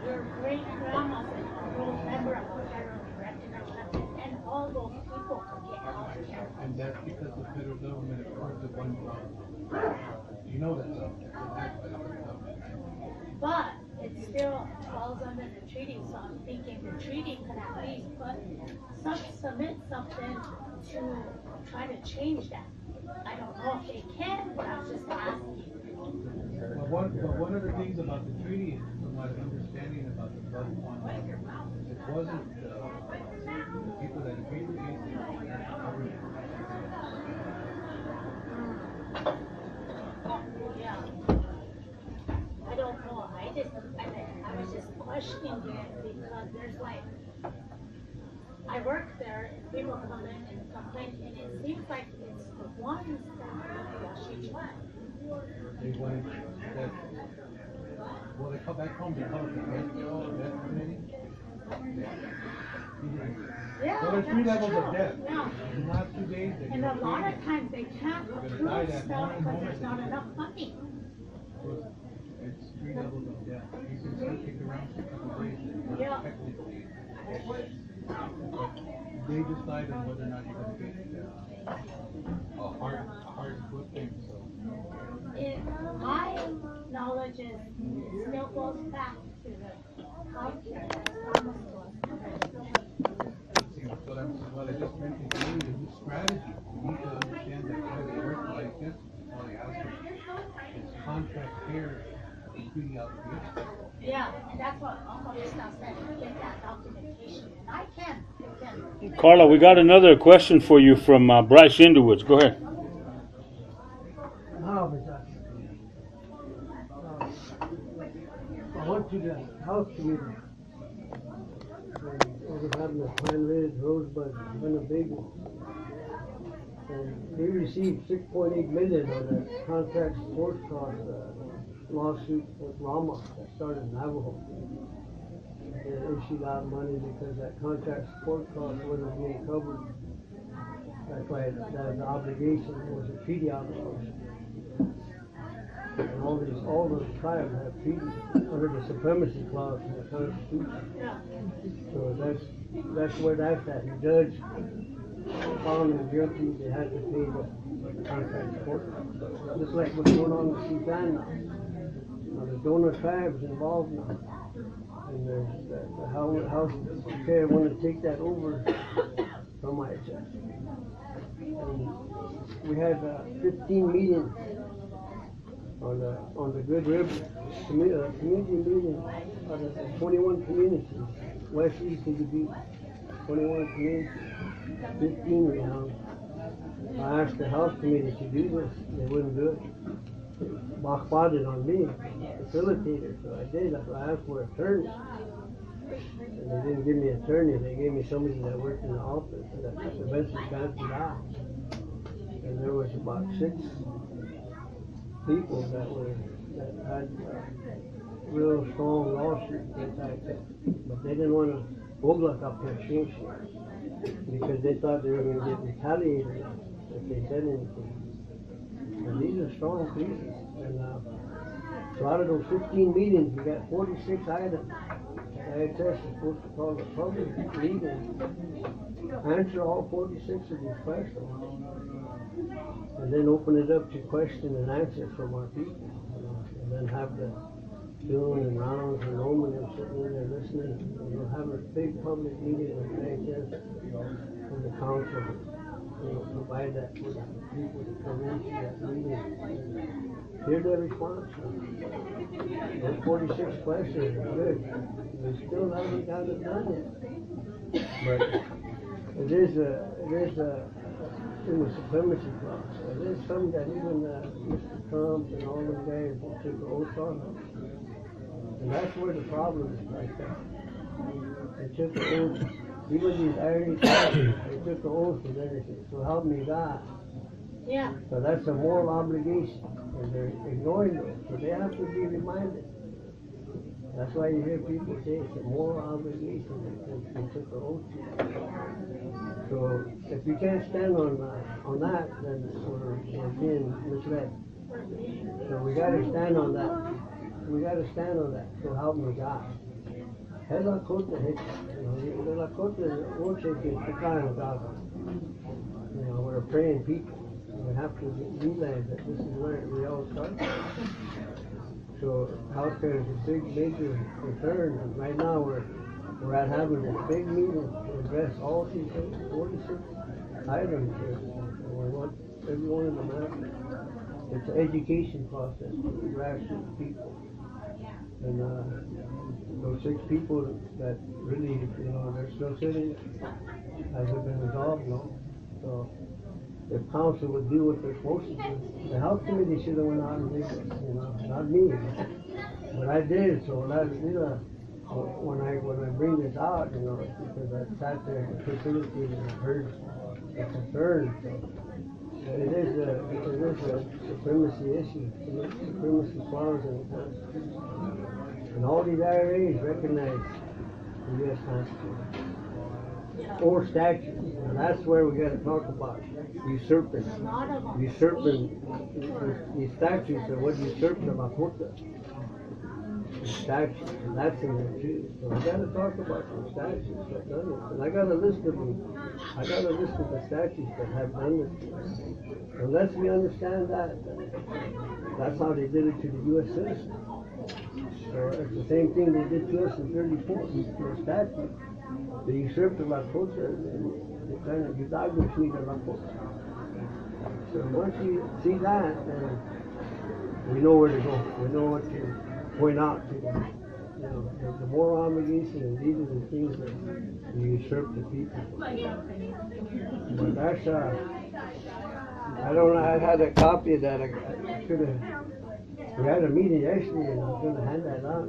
your great grandma's a old member of the federal director, and all those people could get health care. and that's because the federal government approved the one drug. You know that, though. It's an act by the federal government. But it still falls under the treaty, so I'm thinking the treaty could at least submit something to try to change that. I don't know if they can, but I'm just asking. But one of the things about the treaty is, from my understanding about the blood quantum, it wasn't the people that agreed to these things, it was the government. Yeah. I don't know, I was just questioning it because there's like, I work there and people come in and complain, and it seems like it's the ones that she tried. They wanted that, well, they call back home, they call it the death committee. Yeah, So there's three that's levels of true. death. Yeah. In the last 2 days, they And a lot of times they can't approve stuff because there's not enough money. It's 3 levels of death. You can still kick around for a couple days, but Yeah. technically, they decide on whether or not you're gonna get a hard foot thing, so. My knowledge is, it still goes back to the healthcare that's promised to us. See, what I just mentioned to you is the strategy. You need to understand that how it works like this, all they ask is contract care, treaty obligation. Yeah, and that's what Uncle Isna said, get that documentation, and I can. Carla, we got another question for you from Bryce Underwoods. Go ahead. I went to the house committee. I was having a pine-red rosebud, and a big one. And they received 6.8 million on that contract support cost lawsuit with Rama that started in Navajo. They issued out money because that contract support cost wasn't being covered. That's why that obligation was a treaty obligation. And all the tribes have treaties under the supremacy clause in the Constitution. So that's where that's at. The judge found them guilty, they had to pay the contract support. Just like what's going on in Sudan now. Now the donor tribes involved now. And the House Chair wanted to take that over from IHS. And we had 15 meetings on the Good River community meeting out of the 21 communities, west, east of the beach. 21 communities, 15 we have. I asked the House Committee to do this, they wouldn't do it. Backbotted on me, facilitator, so I did. I asked for attorney. And they didn't give me an attorney, they gave me somebody that worked in the office that eventually got to die. And there was about 6 people that had real strong lawsuits against IHS. But they didn't want to WOGLAGLAPELO because they thought they were going to get retaliated if they said anything. And these are strong cases. And so out of those 15 meetings, we got 46 items. IHS is supposed to call the public meeting, answer all 46 of these questions, and then open it up to question and answer from our people. And then have the June and Rounds and Oman and sitting in there listening. And we'll have a big public meeting with IHS and the council. Provide that for the people to come into that meeting and hear their response. Those 46 questions are good. We still haven't got it done yet. But it is in the supremacy clause. And there's some that even Mr. Trump and all them guys that took the oath on them. And that's where the problem is right there. They took the oath, even these Irish guys, they took the oath and everything. So help me God. Yeah. So that's a moral obligation, and they're ignoring it. So they have to be reminded. That's why you hear people say it's a moral obligation because they took the oath. So if you can't stand on that, then we're being misled. So we got to stand on that. We got to stand on that. So help me God. Lakotah, the Lakotah is Oceti is the kind of God. We're a praying people. We have to realize that this is where we all start. So healthcare is a big, major concern. And right now we're at having a big meeting to address all these 46 items here. And we want everyone in the matter. It's an education process for grassroots people. And those 6 people that really, they're still sitting, hasn't been resolved, So if council would do what they're supposed to do, the health committee should have went out and did it, not me. But I did, so that, when I bring this out, because I sat there and facilitated and heard the concerns. So it is a supremacy issue, supremacy clause in the Constitution. And all these IRAs recognize the U.S. Constitution. Or statutes, and that's where we got to talk about usurping these statutes are what usurped the Lakotah statutes, and that's in there too. So we got to talk about some statutes that done this, and I got a list of them. I got a list of the statutes that have done this. Unless we understand that, that's how they did it to the U.S. citizens. So it's the same thing they did to us in 34, these statutes. They usurped the Lakotah and they kind of distinguished me the Lakotah. So once you see that, then we know where to go. We know what to point out to them. The moral obligation, and these are the things that you usurp the people. But that's, I don't know, I had a copy of that. I could have, we had a meeting yesterday and I was going to hand that out.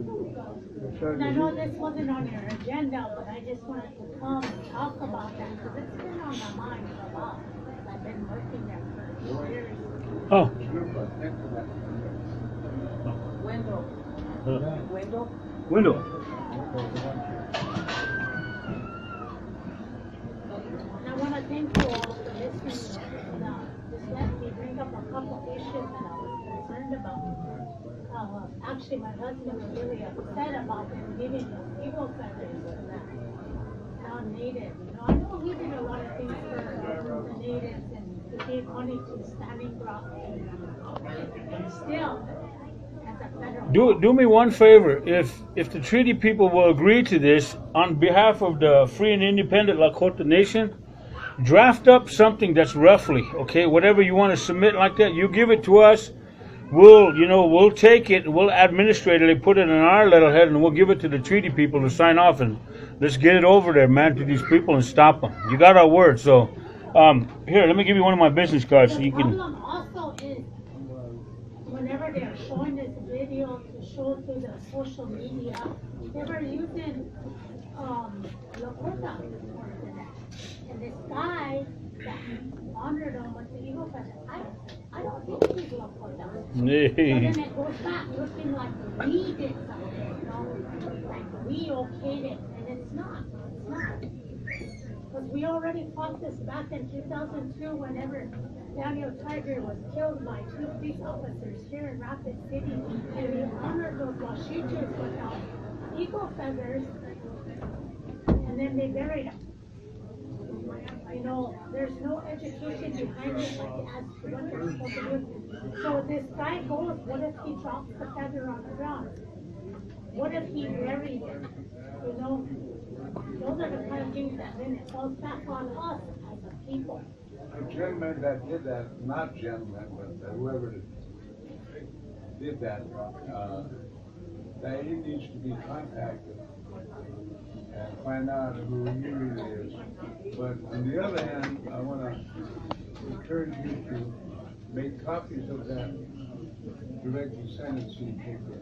And I know this wasn't on your agenda, but I just wanted to come and talk about that because it's been on my mind for a while. I've been working there for years. Oh. Window. And I want to thank you all for listening. Just let me bring up a couple issues that I was concerned about. Actually, my husband was really upset about them giving those eagle feathers to that non-native. I know he did a lot of things for the natives and he gave money to Standing Rock. But still, as a federal Do me one favor. If the treaty people will agree to this on behalf of the free and independent Lakota Nation, draft up something that's roughly, okay, whatever you want to submit like that, you give it to us. We'll take it, we'll administratively put it in our letterhead, and we'll give it to the treaty people to sign off, and let's get it over there, man, to these people and stop them. You got our word, so here, let me give you one of my business cards so you can. The problem also is whenever they're showing this video to show through the social media, they were using Lakotah. And this guy that honored him with the eagle feather, I don't think he's Lakotah. Nee. So then it goes back looking like we did something, like we okayed it, and it's not. Because we already fought this back in 2002 whenever Daniel Tiger was killed by 2 police officers here in Rapid City, and we honored those Washiches with eagle feathers, and then they buried them. There's no education behind it as to what they're supposed to do. So this guy goes, what if he drops the feather on the ground? What if he buried it? Those are the kind of things that then it falls back on us as a people. The gentleman that did that, not gentleman, but whoever did that, that he needs to be contacted and find out who he really is. But on the other hand, I want to encourage you to make copies of that direct descendancy paper.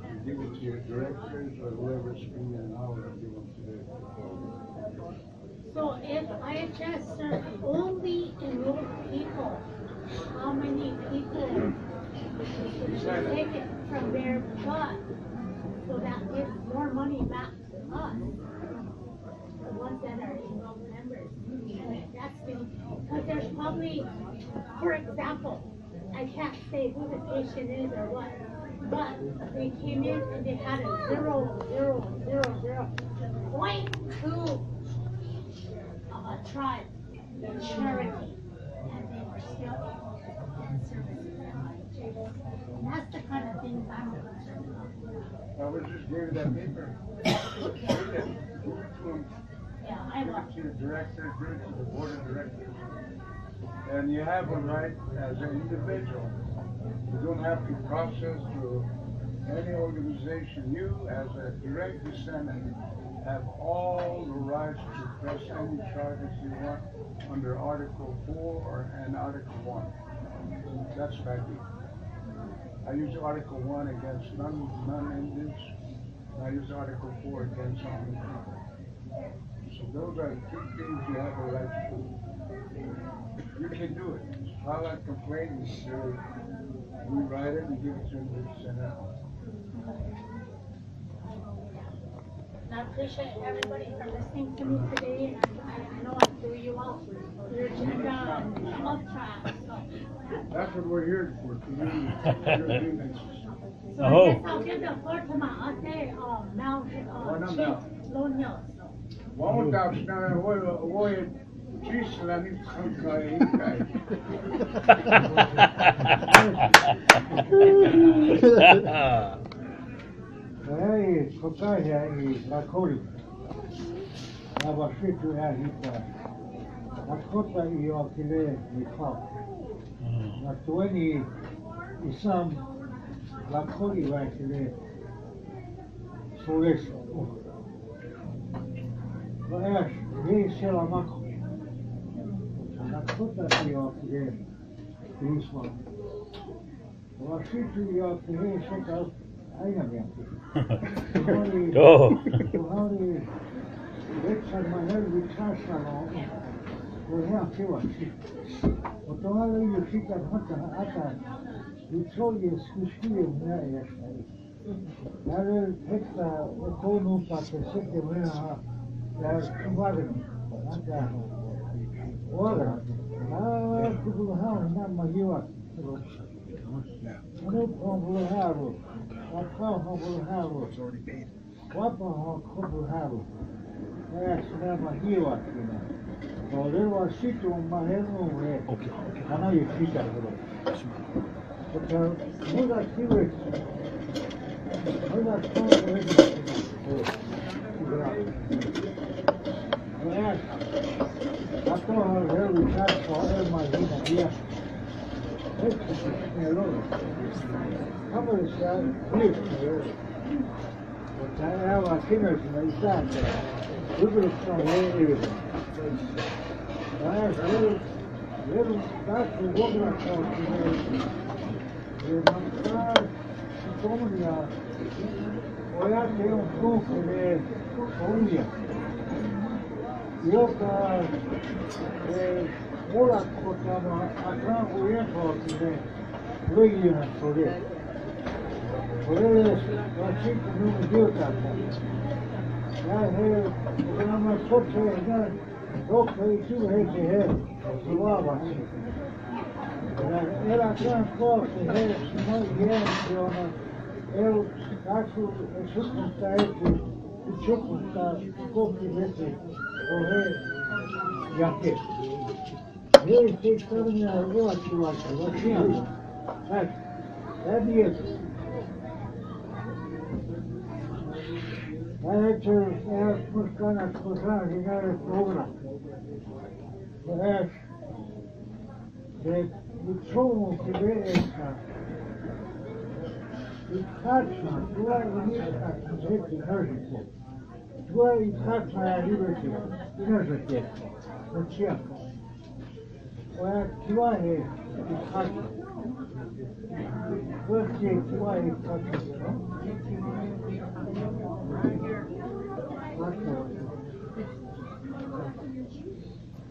And give it to your directors or whoever's spending an hour and give them to their people. So if I just serve only enrolled people, how many people should take it from their butt? So that gives more money back to us, the ones that are enrolled members. And that's because there's probably, for example, I can't say who the patient is or what, but they came in and they had a 0.2 tribe in charity, and they were still in services. And that's the kind of things I'm concerned about. I was just giving that paper. Give it to them. Yeah, I Give will. it to your directors, give it to the board of directors. And you have a right as an individual. You don't have to process through any organization. You, as a direct descendant, have all the rights to press any charges you want under Article 4 and Article 1. That's what I do. I use Article 1 against non-Indians. I use Article 4 against all people. So those are the two things you have a right to do. You can do it. File that complaint and we write it and give it to the Senate. And I appreciate everybody for listening to me today, and I know I threw you off your agenda and off track, so. That's what we're here for, to hear your grievances. So Oh. I guess I'll give the floor to my ate, Chief Lone Hills. Vamos dar oi, disse lá no canto aí, Hey, Oceti i Lakotah. Ja var skyttu här hittade. Lakotah i Oceti i Kap. Ja tueni i sam Lakotah verkligen solis. Vad är det är själva makro. Lakotah i Oceti i Island. Var skyttu i Oceti sätta upp einanvändigt. Go. Så har det växat man här vid kassan och här fivat. Och då har det ju skickat att vi såg ju skuldskriven när jag säger. När det högsta och kom upp att det sitter med här, där som var det. Och det skulle ha en namn givat. Han uppkom här och I'll already paid. What the that's never here. So there was shit on my head over there. Okay. I know you see that. But who that serious? Who that I thought I was very fast for my here. How about this guy? But I have a fingers in my side. Look at it from here. I have little that's the woman I talked to me. I'm sorry. She told me, I have to go for the Ominiciye. WOLAKOTA, I can't go in for today. Region for this. For this, I think the new deal got that. I have, when I'm a foot here, okay, 2 heads ahead. So lava. And I can't cross the head, so much gas on a actual assistant side to chicken start, go to this, or head, jacket. Here takes 7 years like what's here. That is. I had to ask what's going to put he got it over. To ask that the soul to be the touch do I need to take the nurses? Do I touch my liberty? The nurses yet. What's here? Kiwahe Kaki. First day Kiwahe Kaki.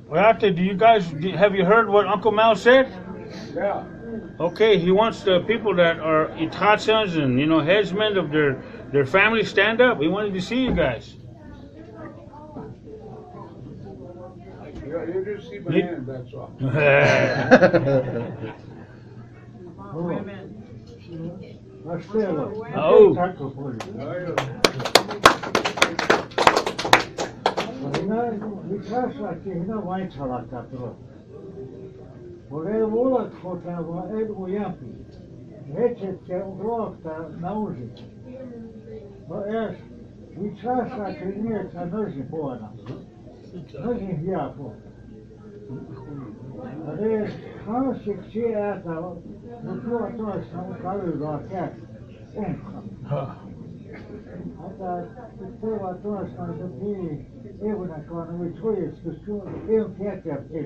Well, do you guys, have you heard what Uncle Mal said? Yeah. Okay, he wants the people that are itatsas and, headsmen of their family stand up. He wanted to see you guys. You just see my hand, that's all. Oh. WOLAKOTA ed ujapi. Hećete uglokta nauži. Vičasa klinjeca noži pona. Noži jako. Res hansik cijata, nutua toista kalilla kät. Ata tuva toista se pii evunakana vitsujeskus eun kääkäpti.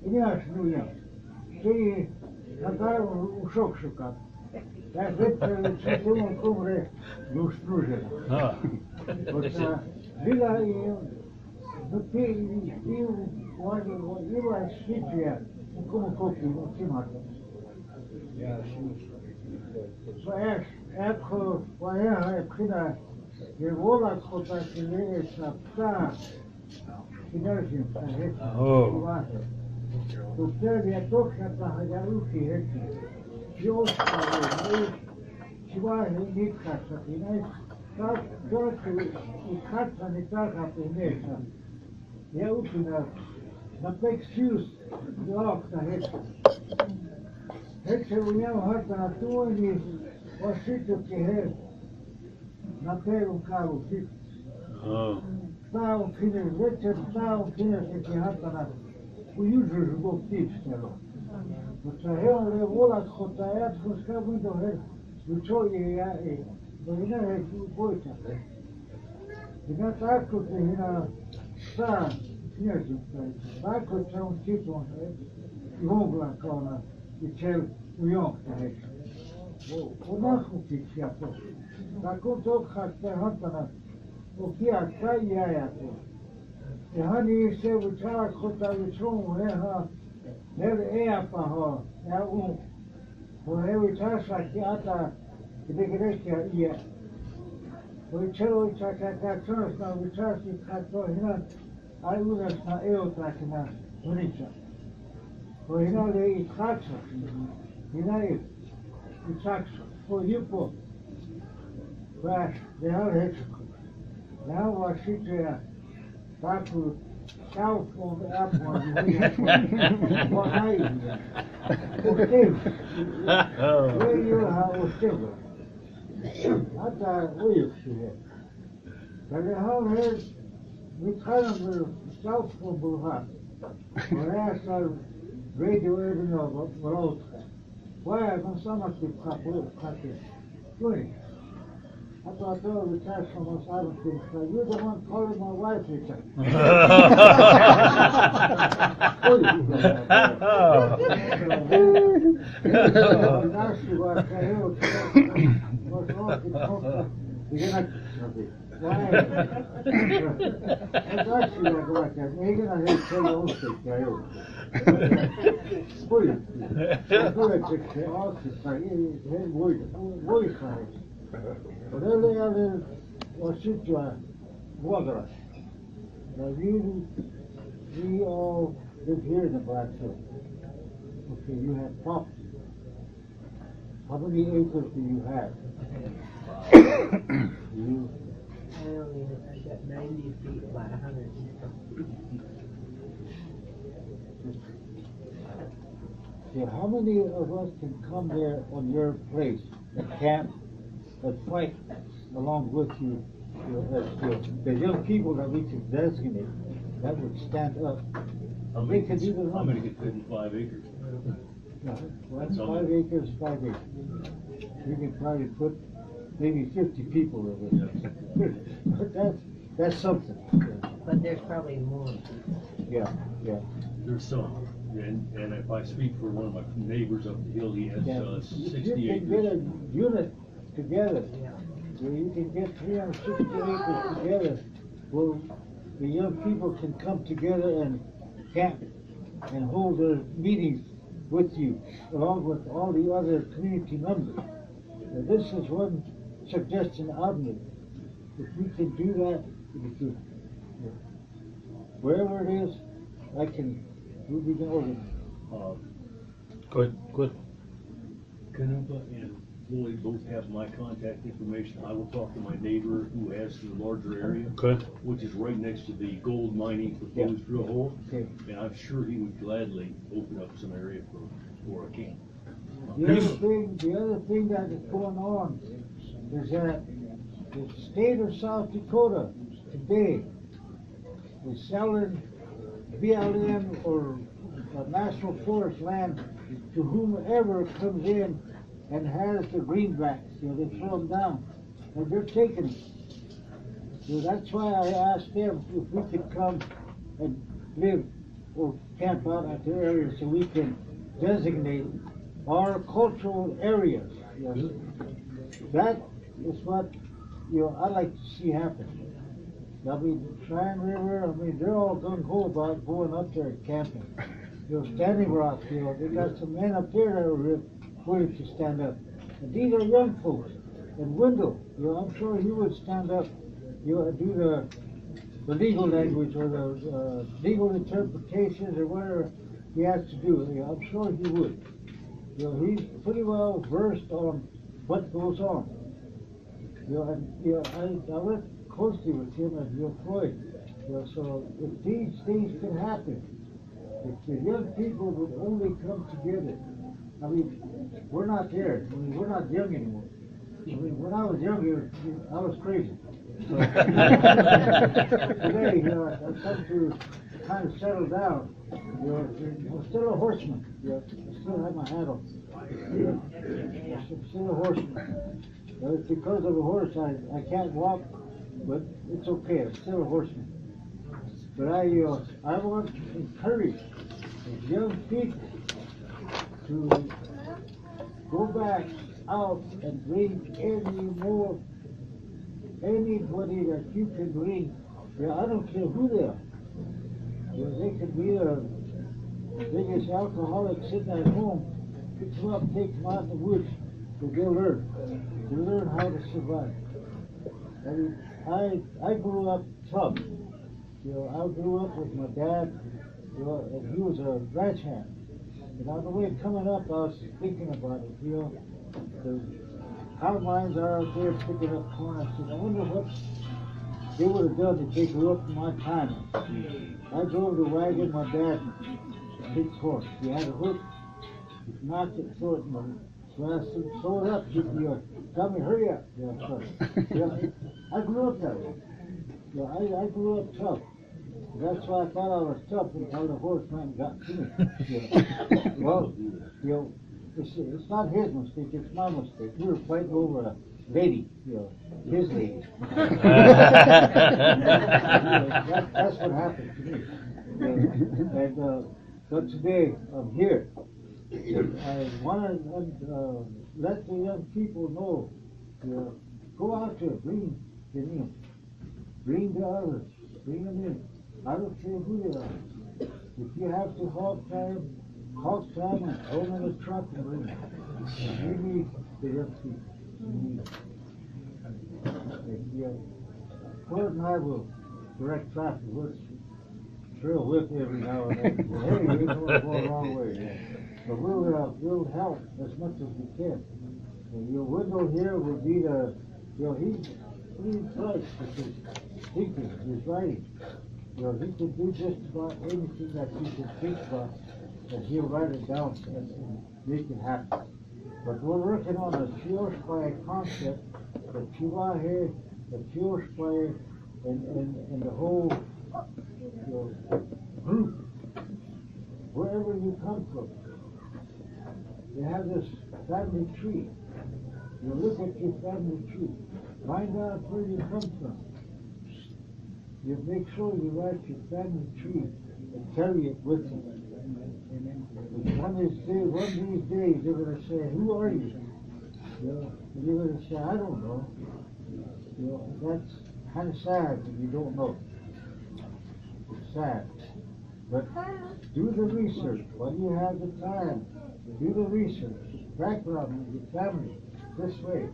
Inäs nuja. Siinä on ušokšukat. Ja sitten se tuon kumre just nusella. Mutta vielä ei ole sitviä, kun koki on timata. Äkko vai ihan epkinä, ja WOLAKOTAkin edessä pää. Sinäsin hetki. Tuttuja toksataha ja yksi hetki. Jostain Kiwahe Nikkassakin näissä katsani takapeneessä. Ja yksinä na peksyys laakta hetki. Hetki on jau hatana tuoni, on sytykin he. Na peilun kaavu sit. Tää on kinesikin hatana. Kun Jysyys on tiipstelu. Mutta he on WOLAKOTA jatkossa muita he jutsoja ja ei. No minä he poita. Minä tarkoitin minä saan miesitpäin. Tarkoitin on situn jonglakana itsel ujonkta heitä. On nahmukit sieltä. Tarkoitin tokkaatte hantana. On pian kai jääjätä. Ja hän ei se WOLAKOTA jutsoon heha. Never eapaho, ja kun he vitassakin ata, pitäisi ja voi selvittää katsoa, vitasi katsoa hinnan aiudesta eutakina unitsa. Voi hinnan ei katso, hinnan ei vitsakso, voi jupo. Väs, det har hetsukko. Det har varit sitten takku. Cellphone app on what idea? Where you have still? I thought we should. But the whole head, we kind of cellphone buha. Or asked our radio of WOLAKOTA. Why I don't so much with couple. I thought, oh, the cash from us, I don't think so. You're the one calling my wife, he said. Todella on sitwa vuokra. We all live here in the Black Hills. Okay, you have property. How many acres do you have? You? I got 90 feet by 100. So how many of us can come there on your place and camp and fight along with you? The young people that we could designate that would stand up. They could even How many could fit in 5 acres? That's 5 acres, 5 acres. We can probably put maybe 50 people in it. But that's something. But there's probably more. Yeah. There's some. And if I speak for one of my neighbors up the hill, he has If 60 you can acres. get a unit together, where you can get 360 acres together, where the young people can come together and camp and hold their meetings with you, along with all the other community members. Now, this is one suggestion I've made. If we can do that, wherever it is, we'll be organized. Good, good. Kanupa and Lloyd both have my contact information. I will talk to my neighbor who has the larger area, Good. which is right next to the gold mining proposed drill hole. Okay. And I'm sure he would gladly open up some area for a camp. The other thing that is going on is that the state of South Dakota today is selling BLM or National Forest land to whomever comes in and has the greenbacks. They throw them down, and they're taking it. So that's why I asked them if we could come and live or camp out at their area so we can designate our cultural areas. That is what I like to see happen. I mean, Cheyenne River, they're all gung-ho about going up there and camping. Standing Rock, they got some men up there that are willing to stand up. And these are young folks. And Wendell, I'm sure he would stand up, do the legal language or the legal interpretations or whatever he has to do. I'm sure he would. He's pretty well versed on what goes on. I work closely with him and Floyd. So if these things can happen, if the young people would only come together, we're not there. We're not young anymore. When I was younger, I was crazy. Today, I've come to kind of settle down. I'm still a horseman. I still have my hat on. I'm still a horseman. It's because of a horse I can't walk, but it's okay. I'm still a horseman. But I want to encourage these young people to go back out and bring anybody that you can bring. I don't care who they are. They could be the biggest alcoholic sitting at home. Pick them up, take them out in the woods, but they'll learn. They'll learn how to survive. I grew up tough. I grew up with my dad, and he was a ranch hand. And on the way coming up, I was thinking about it, the combines are out there picking up corn. I said, I wonder what they would have done if they grew up in my time. I drove the wagon, my dad, big horse. He had a hook, he knocked it, throw it in the so I said, throw it up, tell me, hurry up. I grew up that way. I grew up tough. That's why I thought I was tough until the horseman got to me. Well, it's not his mistake, it's my mistake. We were fighting over a lady, his lady. That's what happened to me. But today, I'm here. I want to let the young people know, go out there, bring them in. Bring the others, bring them in. I don't care who they are. If you have to hog time and throw them in a truck and bring them. We need the young people. Floyd and I will direct traffic. We'll drill with every now and then. Hey, we don't want to go the wrong way. But we'll help as much as we can. And your window here will be he's right with his thinking, his writing. He can do just about anything that you can think about, and he'll write it down and make it happen. But we're working on a Chioshpai concept, the Chihuahua, the Chioshpai, and the whole group, wherever you come from. You have this family tree. You look at your family tree. Find out where you come from. You make sure you write your family tree and carry it with you. One of these days, they're gonna say, who are you? You know, and you're gonna say, I don't know. You know, that's kind of sad if you don't know. It's sad. But do the research when you have the time. Do the research. Background with your family. This way.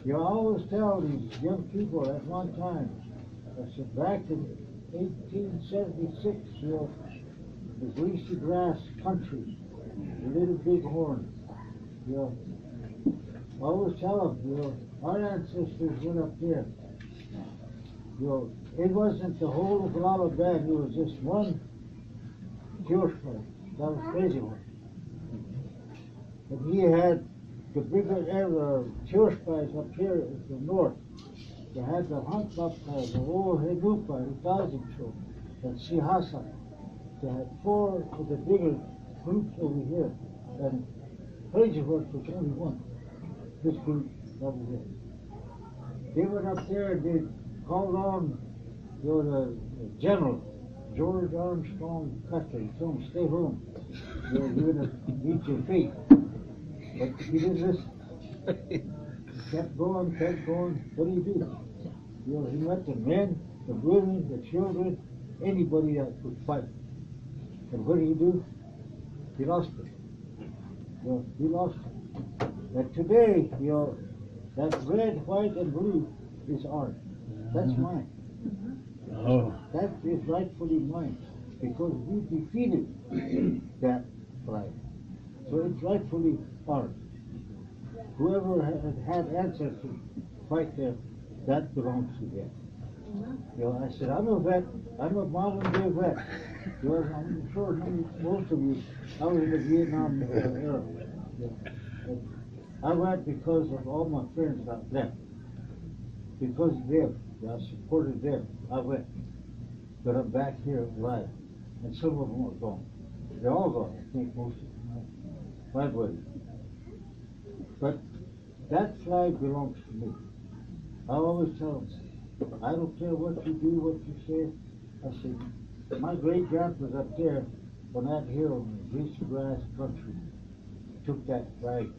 You always tell these young people at one time, I said back in 1876, you know, the greasy grass country, the little big horn, you know. I always tell them, you know, our ancestors went up there. You know, it wasn't the whole of Alabama, it was just one Jewish man. That was crazy one. And he had the bigger Jewish guys up here in the north. They had the hunt up the whole Hedupa, 1,000 show, and Sihasa. They had 4 of the bigger groups over here, and crazy horse was only one. This group over here. They went up there and they called on, you know, the general, George Armstrong Custer. He told him, stay home. You're gonna meet your fate. But he didn't listen. He kept going, kept going. What do you do? You know, he met the men, the women, the children, anybody that could fight. And what do? He lost it. You know, he lost it. And today, you know, that red, white, and blue is ours. That's mine. Oh. That is rightfully mine. Because we defeated that flag. So it's rightfully ours. Whoever had ancestors fight there, that belongs to them. You know, I said, I'm a vet. I'm a modern day vet. You know, I'm sure most of you, I was in the Vietnam era. Yeah. I went because of all my friends got left. Because of them, I supported them. I went. But I'm back here alive. And some of them are gone. They're all gone, I think most of them. My buddy. But that flag belongs to me. I always tell them, I don't care what you do, what you say. I said, my great-grandpa's up there on that hill in the greasy grass country, took that flag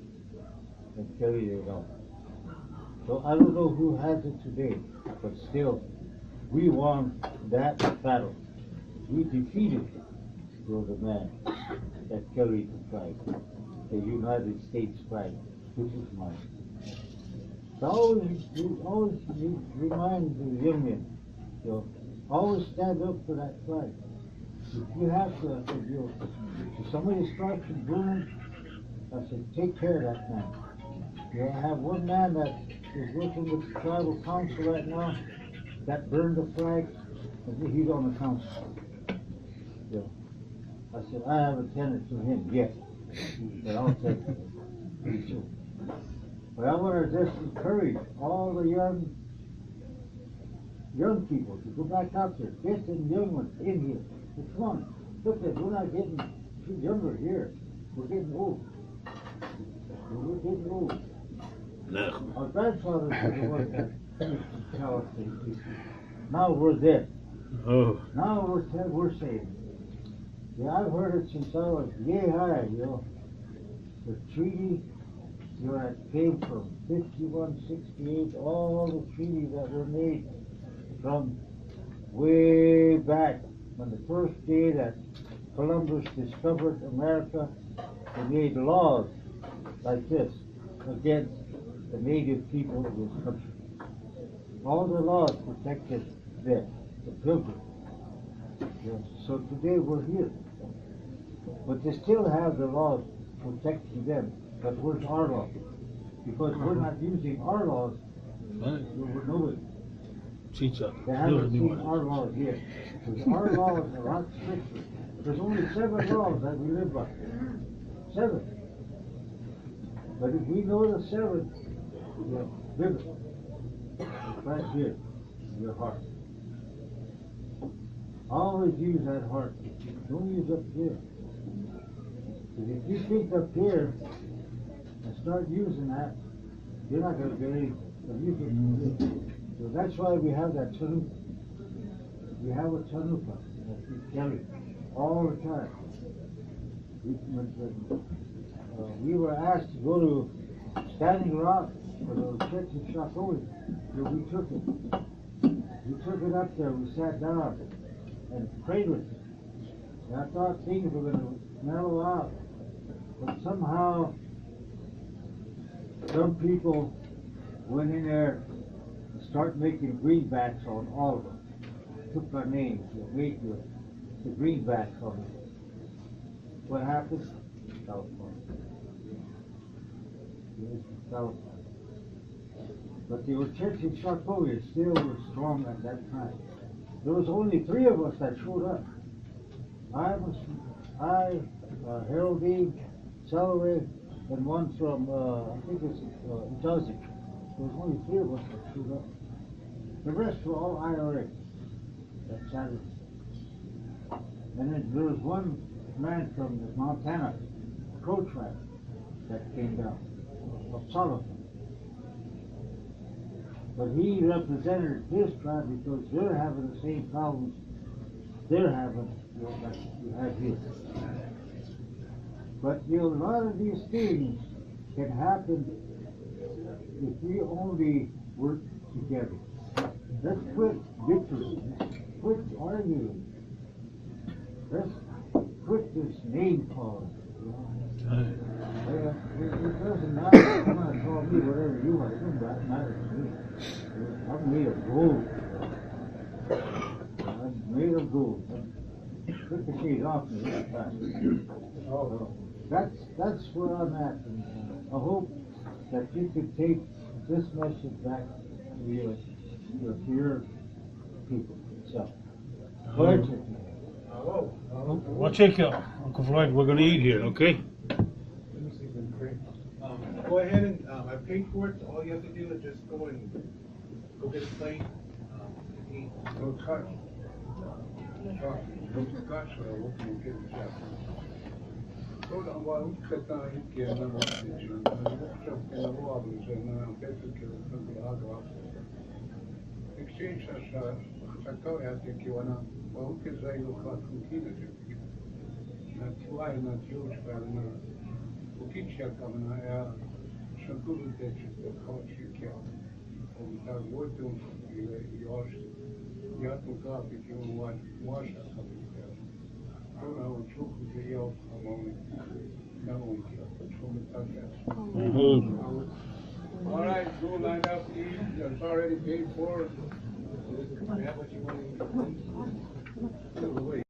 and carried it on. So I don't know who has it today, but still, we won that battle. We defeated the man that carried the flag, the United States flag, which is mine. So always remind the young men, you know, always stand up for that flag. If you have to, I said, you know, if somebody strikes and burns, I said, take care of that man. You know, I have one man that is working with the tribal council right now that burned the flag, and he's on the council. You know, I said, I haven't tended to him yet, but I'll take it. But I want to just encourage all the young people to go back out there, get them young ones in here. It's fun. Look at, we're not getting too younger here. We're getting old. We're getting old. No. Our grandfathers were the ones that used to tell us things. Now we're there. Oh. Now we're saying. Yeah, I've heard it since I was yay high, you know. The treaty, you know, that came from 51, 68, all the treaties that were made from way back on the first day that Columbus discovered America. They made laws like this against the native people of this country. All the laws protected them, the pilgrims. Yes. So today we're here. But they still have the laws protecting them. But where's our law? Because we're not using our laws, we're nobody. Teach us. They haven't seen our laws yet. Because our laws are a lot stricter. There's only 7 laws that we live by. 7. But if we know the 7, live it. It's right here in your heart. Always use that heart. Don't use up here. Because if you think up here and start using that, you're not going to get anything. So that's why we have that tanuka. We have a tanuka that we carry all the time. we were asked to go to Standing Rock for the church in SAKOWIN, so we took it. We took it up there, we sat down and prayed with it. And I thought things were gonna mellow out, but somehow some people went in there and started making greenbacks on all of them. Took our names and made the greenbacks on them. What happened? California. Yes, California. But the Oceti SAKOWIN still was strong at that time. There was only 3 of us that showed up. Harold E., Salaway, and one from, I think it's Oceti. There was only 3 of us that showed up. The rest were all IRA that Saturday. And then there was one man from the Montana Crow tribe that came down, of Solomon. But he represented his tribe because they're having the same problems they're having that you have here. But a lot of these things can happen if we only work together. Let's quit bickering. Let's quit arguing. Let's quit this name calling. It doesn't matter. You want to call me whatever you want. It doesn't matter to me. I'm made of gold. I'm made of gold. Took the shade off me this time. So that's where I'm at. And I hope that you could take this message back to your people. So, Watch it, Uncle Floyd. We're gonna eat here, okay? Go ahead and, I paid for it, all you have to do is just go get a plate, eat. No touch. No touch, we'll get it. Toda uma UNKAN que é na nossa região, que é na boa, na peça que é na água. Exchange sa tao ate ki wana UNKAN zai no ka kukina je. Na tuai na George pa na ukicha ka na ya shakuru de che ka chi ki. O ta wotu yosh ya to ka ki wa washa ka. All right, go line up, eat. It's already paid for. You have what you want to eat.